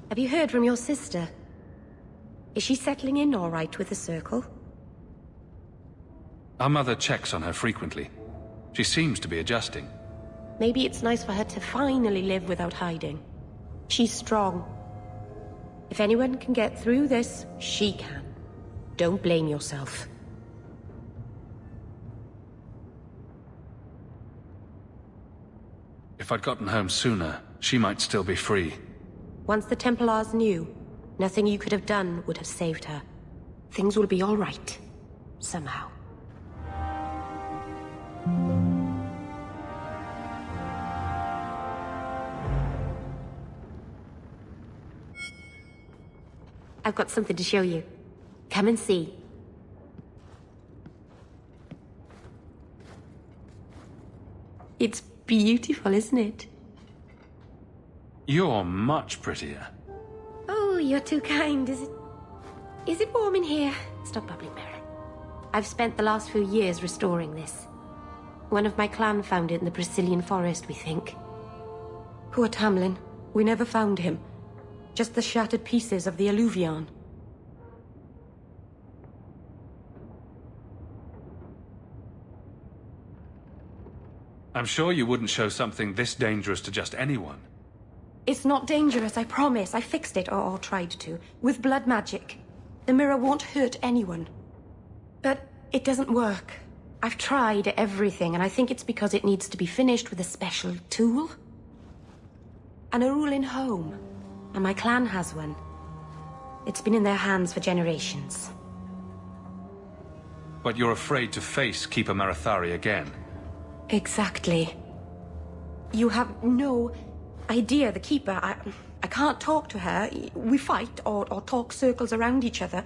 Have you heard from your sister? Is she settling in all right with the Circle? Our mother checks on her frequently. She seems to be adjusting. Maybe it's nice for her to finally live without hiding. She's strong. If anyone can get through this, she can. Don't blame yourself. If I'd gotten home sooner, she might still be free. Once the Templars knew, nothing you could have done would have saved her. Things will be all right. Somehow. I've got something to show you. Come and see. It's beautiful, isn't it? You're much prettier. Oh, you're too kind. Is it warm in here? Stop bubbling, Mary. I've spent the last few years restoring this. One of my clan found it in the Brazilian forest, we think. Poor Tamlin. We never found him. Just the shattered pieces of the alluvion. I'm sure you wouldn't show something this dangerous to just anyone. It's not dangerous, I promise. I fixed it, or tried to, with blood magic. The mirror won't hurt anyone. But it doesn't work. I've tried everything, and I think it's because it needs to be finished with a special tool. An Arulin home. And my clan has one. It's been in their hands for generations. But you're afraid to face Keeper Marathari again. Exactly. You have no idea, the Keeper. I can't talk to her. We fight or talk circles around each other.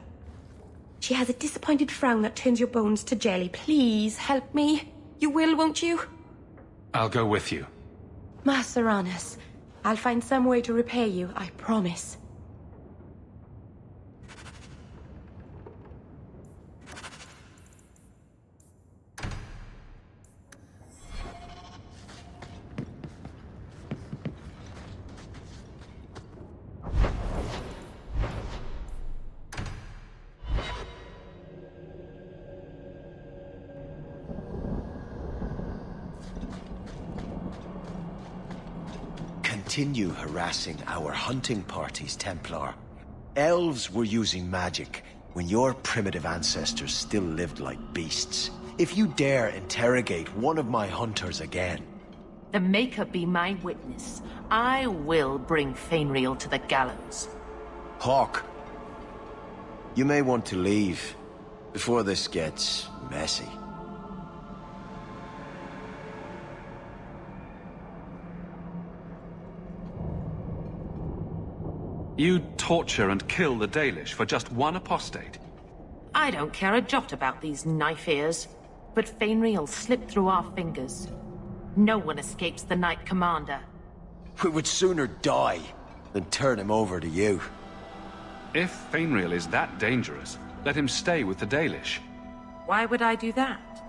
She has a disappointed frown that turns your bones to jelly. Please, help me. You will, won't you? I'll go with you. Maceranus, I'll find some way to repay you, I promise. Continue harassing our hunting parties, Templar. Elves were using magic when your primitive ancestors still lived like beasts. If you dare interrogate one of my hunters again... The Maker be my witness. I will bring Fainriel to the gallows. Hawk, you may want to leave before this gets messy. You torture and kill the Dalish for just one apostate? I don't care a jot about these knife ears, but Fainriel slipped through our fingers. No one escapes the Knight Commander. We would sooner die than turn him over to you. If Fainriel is that dangerous, let him stay with the Dalish. Why would I do that?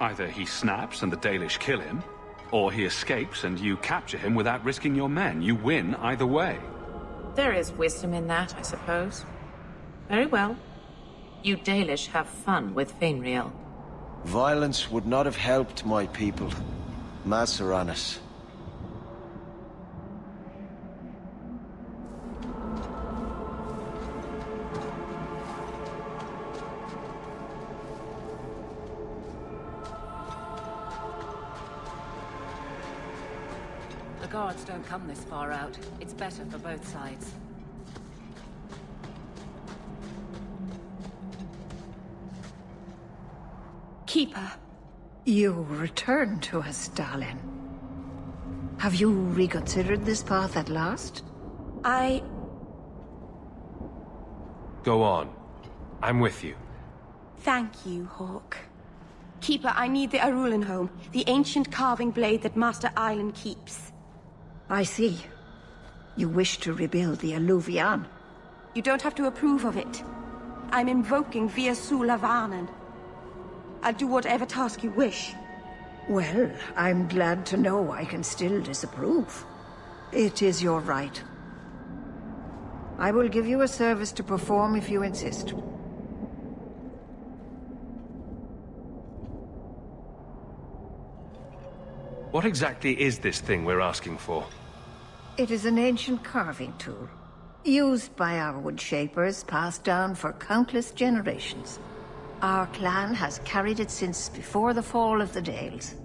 Either he snaps and the Dalish kill him, or he escapes and you capture him without risking your men. You win either way. There is wisdom in that, I suppose. Very well. You Dalish have fun with Fainriel. Violence would not have helped my people. Maseranis. The guards don't come this far out. It's better for both sides. Keeper. You returned to us, darling. Have you reconsidered this path at last? Go on. I'm with you. Thank you, Hawk. Keeper, I need the Arulin home, the ancient carving blade that Master Island keeps. I see. You wish to rebuild the Alluvian. You don't have to approve of it. I'm invoking Via Sulavanen. I'll do whatever task you wish. Well, I'm glad to know I can still disapprove. It is your right. I will give you a service to perform if you insist. What exactly is this thing we're asking for? It is an ancient carving tool, used by our wood shapers, passed down for countless generations. Our clan has carried it since before the fall of the Dales.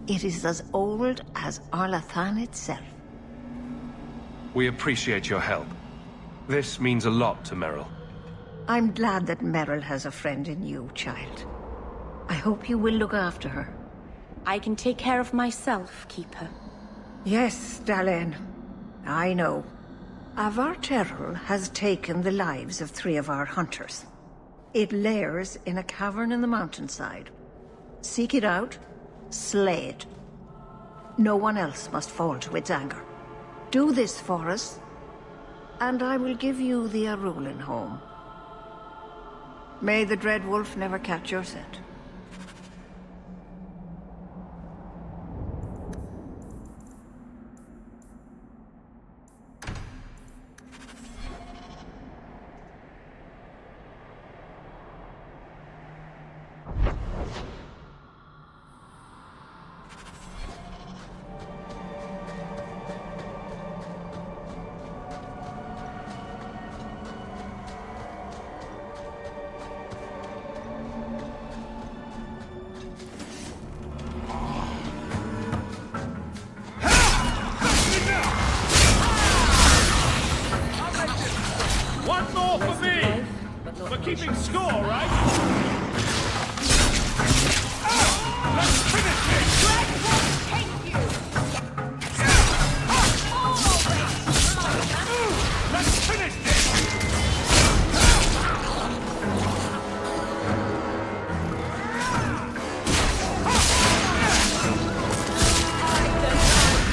It is as old as Arlathan itself. We appreciate your help. This means a lot to Merrill. I'm glad that Merrill has a friend in you, child. I hope you will look after her. I can take care of myself, Keeper. Yes, Dalen. I know. Avar Terrell has taken the lives of 3 of our hunters. It lairs in a cavern in the mountainside. Seek it out, slay it. No one else must fall to its anger. Do this for us, and I will give you the Arulin home. May the Dread Wolf never catch your scent. One more for me! For keeping score, right? Let's finish this! Let's finish this!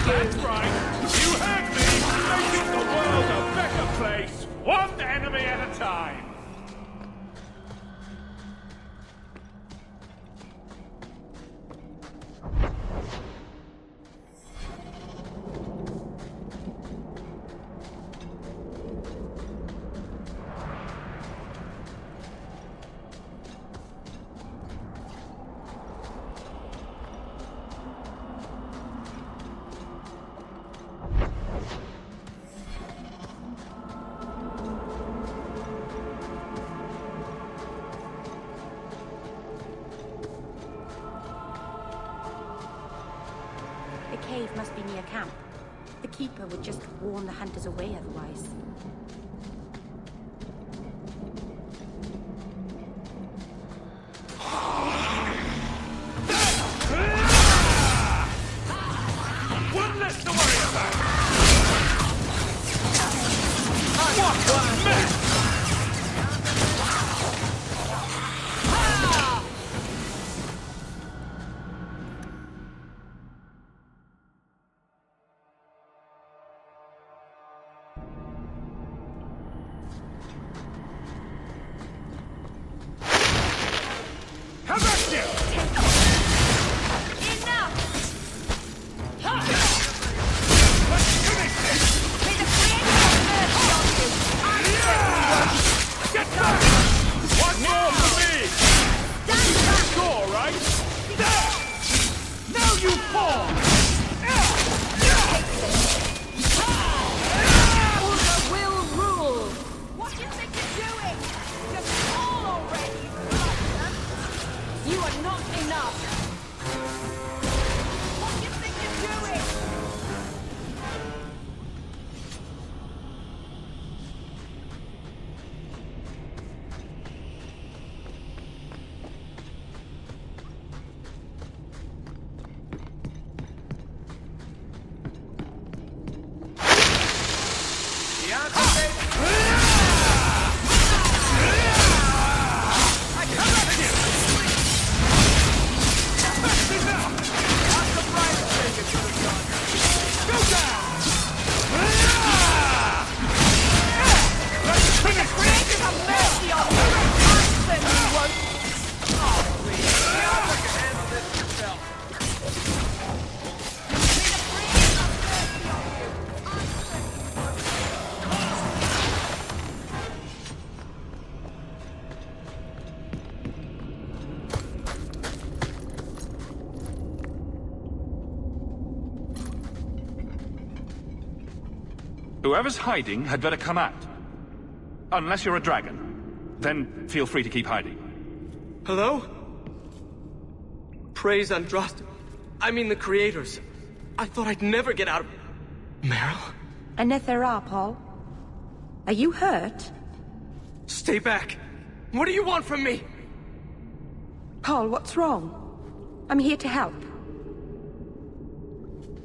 That's right! You heard me! Making the world a better place! One enemy at a time! The cave must be near camp. The Keeper would just warn the hunters away otherwise. One less to worry about! What a mess! How about you? Let's finish this! you fall! Order will rule! What do you think you're doing? Just fall already, bastard! You are not enough! What do you think you're doing? Whoever's hiding had better come out. Unless you're a dragon. Then feel free to keep hiding. Hello? Praise Andraste. I mean the creators. I thought I'd never get out of... Meryl? Anethera, Paul. Are you hurt? Stay back. What do you want from me? Paul, what's wrong? I'm here to help.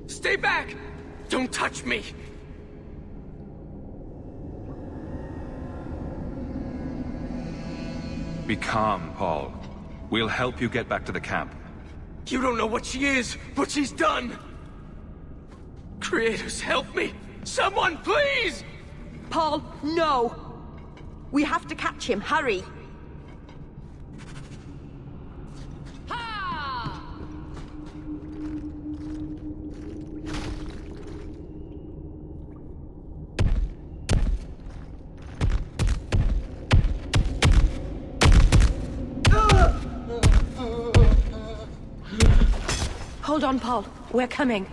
Stay back! Don't touch me! Be calm, Paul. We'll help you get back to the camp. You don't know what she is, what she's done! Creators, help me! Someone, please! Paul, no! We have to catch him, hurry! Hold on, Paul. We're coming.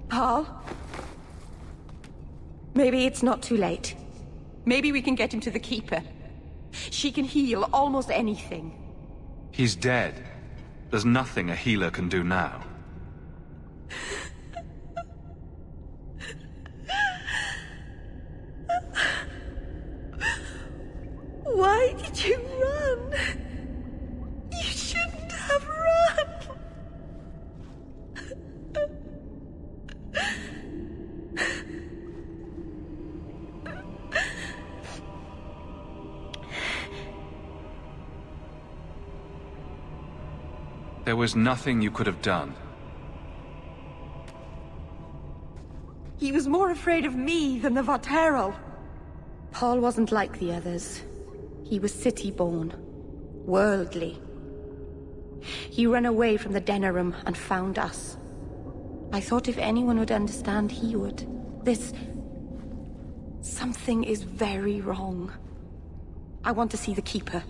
Paul? Maybe it's not too late. Maybe we can get him to the Keeper. She can heal almost anything. He's dead. There's nothing a healer can do now. Why did you run? You shouldn't have run. There was nothing you could have done. He was more afraid of me than the Varteral. Paul wasn't like the others. He was city-born, worldly. He ran away from the Denerim and found us. I thought if anyone would understand, he would. Something is very wrong. I want to see the Keeper.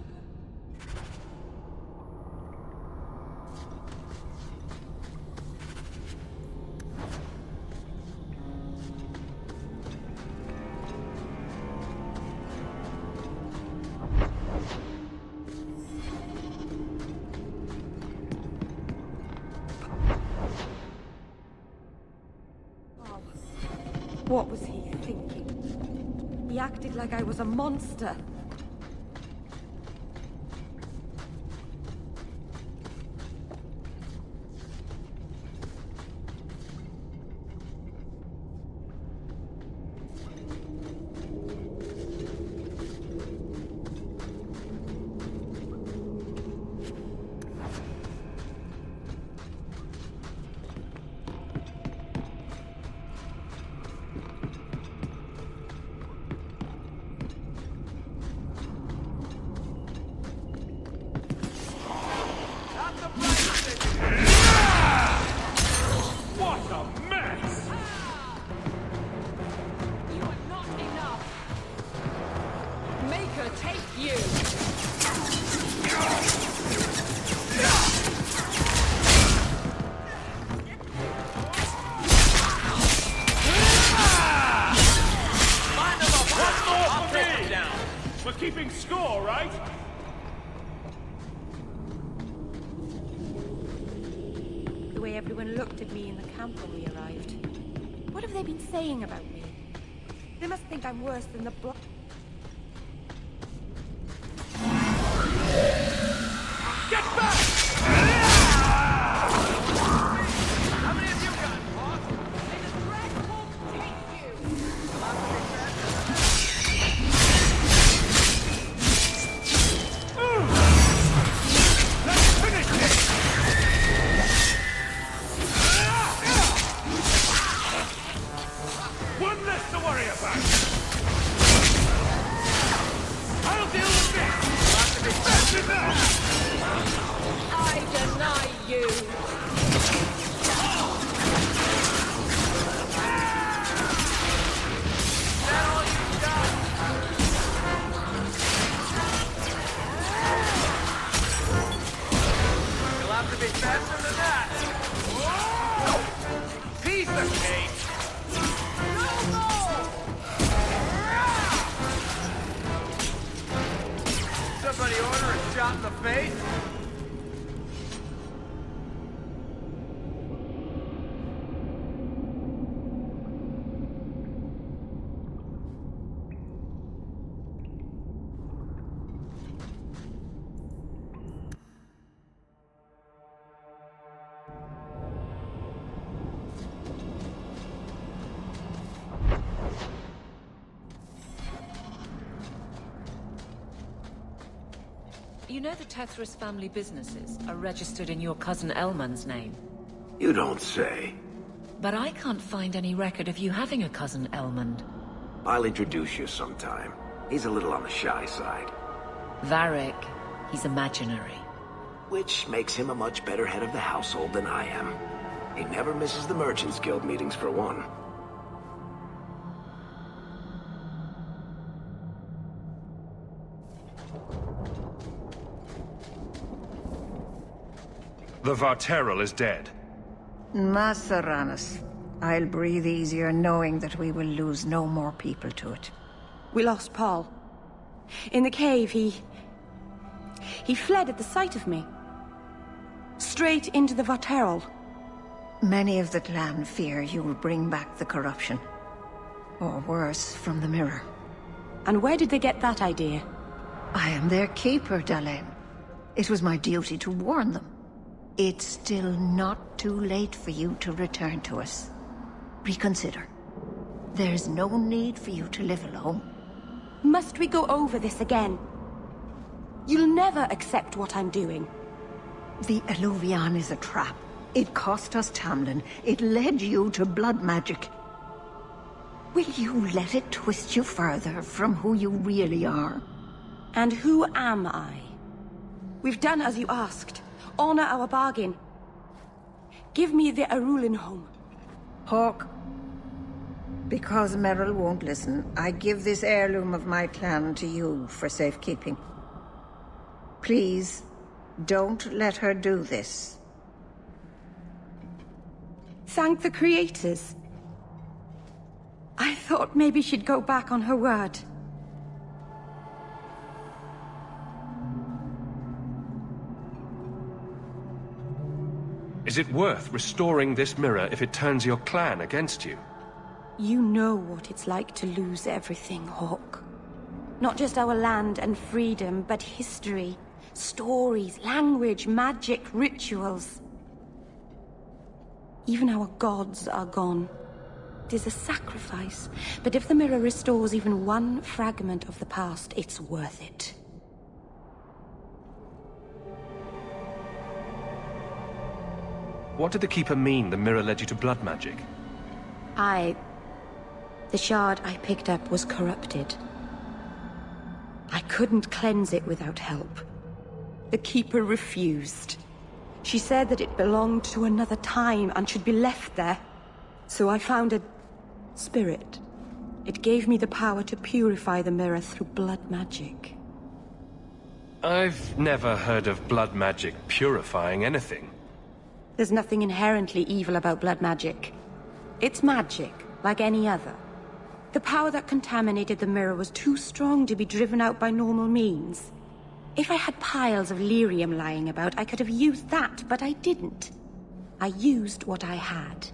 What was he thinking? He acted like I was a monster. We're keeping score, right? The way everyone looked at me in the camp when we arrived. What have they been saying about me? They must think I'm worse than the bro- Get back! How many of you got, boss? May the Dread Wolf take you! Let's finish this! One less to worry about! I'll deal with this! That's enough! I deny you! Is that all you got? You'll have to be faster than that! Whoa! Piece of cake! Somebody order a shot in the face? You know the Tethras family businesses are registered in your cousin Elman's name. You don't say. But I can't find any record of you having a cousin Elmond. I'll introduce you sometime. He's a little on the shy side. Varric, he's imaginary. Which makes him a much better head of the household than I am. He never misses the Merchants Guild meetings for one. The Varterral is dead. Maceranus. I'll breathe easier knowing that we will lose no more people to it. We lost Paul. In the cave, he fled at the sight of me. Straight into the Varterral. Many of the clan fear you will bring back the corruption. Or worse, from the mirror. And where did they get that idea? I am their keeper, Dalen. It was my duty to warn them. It's still not too late for you to return to us. Reconsider. There's no need for you to live alone. Must we go over this again? You'll never accept what I'm doing. The Eluvian is a trap. It cost us Tamlin. It led you to blood magic. Will you let it twist you further from who you really are? And who am I? We've done as you asked. Honor our bargain. Give me the Arulin home. Hawk. Because Merrill won't listen, I give this heirloom of my clan to you for safekeeping. Please, don't let her do this. Thank the creators. I thought maybe she'd go back on her word. Is it worth restoring this mirror if it turns your clan against you? You know what it's like to lose everything, Hawk. Not just our land and freedom, but history, stories, language, magic, rituals. Even our gods are gone. It is a sacrifice, but if the mirror restores even one fragment of the past, it's worth it. What did the Keeper mean the mirror led you to blood magic? The shard I picked up was corrupted. I couldn't cleanse it without help. The Keeper refused. She said that it belonged to another time and should be left there. So I found a spirit. It gave me the power to purify the mirror through blood magic. I've never heard of blood magic purifying anything. There's nothing inherently evil about blood magic. It's magic, like any other. The power that contaminated the mirror was too strong to be driven out by normal means. If I had piles of lyrium lying about, I could have used that, but I didn't. I used what I had.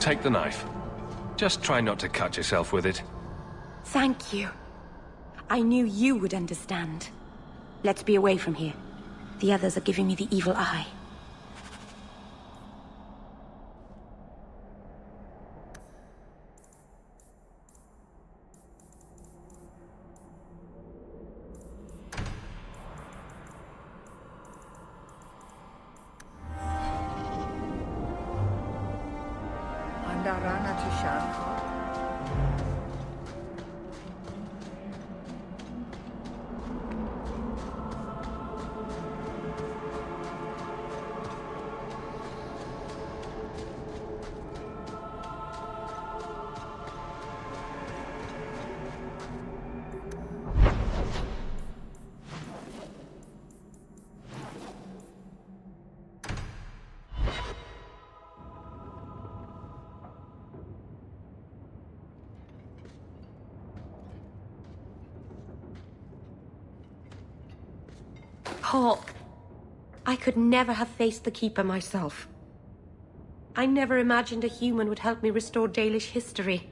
Take the knife. Just try not to cut yourself with it. Thank you. I knew you would understand. Let's be away from here. The others are giving me the evil eye. Hawk, I could never have faced the Keeper myself. I never imagined a human would help me restore Dalish history.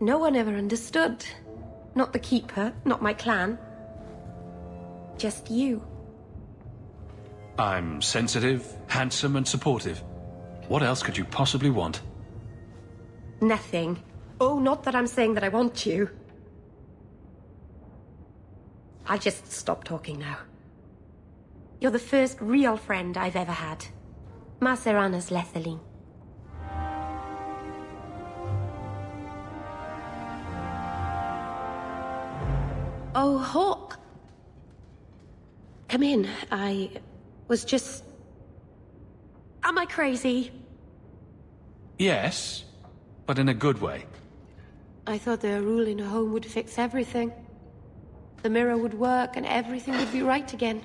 No one ever understood. Not the Keeper, not my clan. Just you. I'm sensitive, handsome, and supportive. What else could you possibly want? Nothing. Oh, not that I'm saying that I want you. I'll just stop talking now. You're the first real friend I've ever had. Macerana's Lethaline. Oh, Hawk. Come in. I was just... Am I crazy? Yes, but in a good way. I thought their rule in a home would fix everything. The mirror would work and everything would be right again.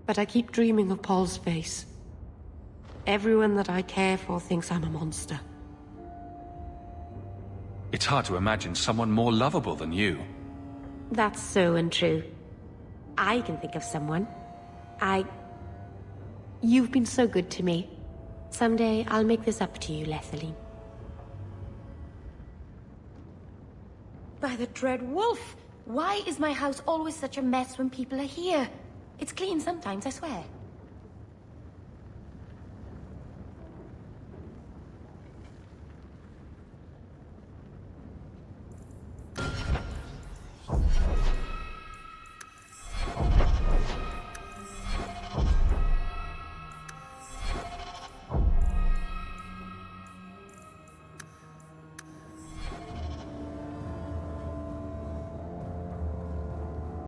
But I keep dreaming of Paul's face. Everyone that I care for thinks I'm a monster. It's hard to imagine someone more lovable than you. That's so untrue. I can think of someone. You've been so good to me. Someday I'll make this up to you, Lethaline. By the Dread Wolf! Why is my house always such a mess when people are here? It's clean sometimes, I swear.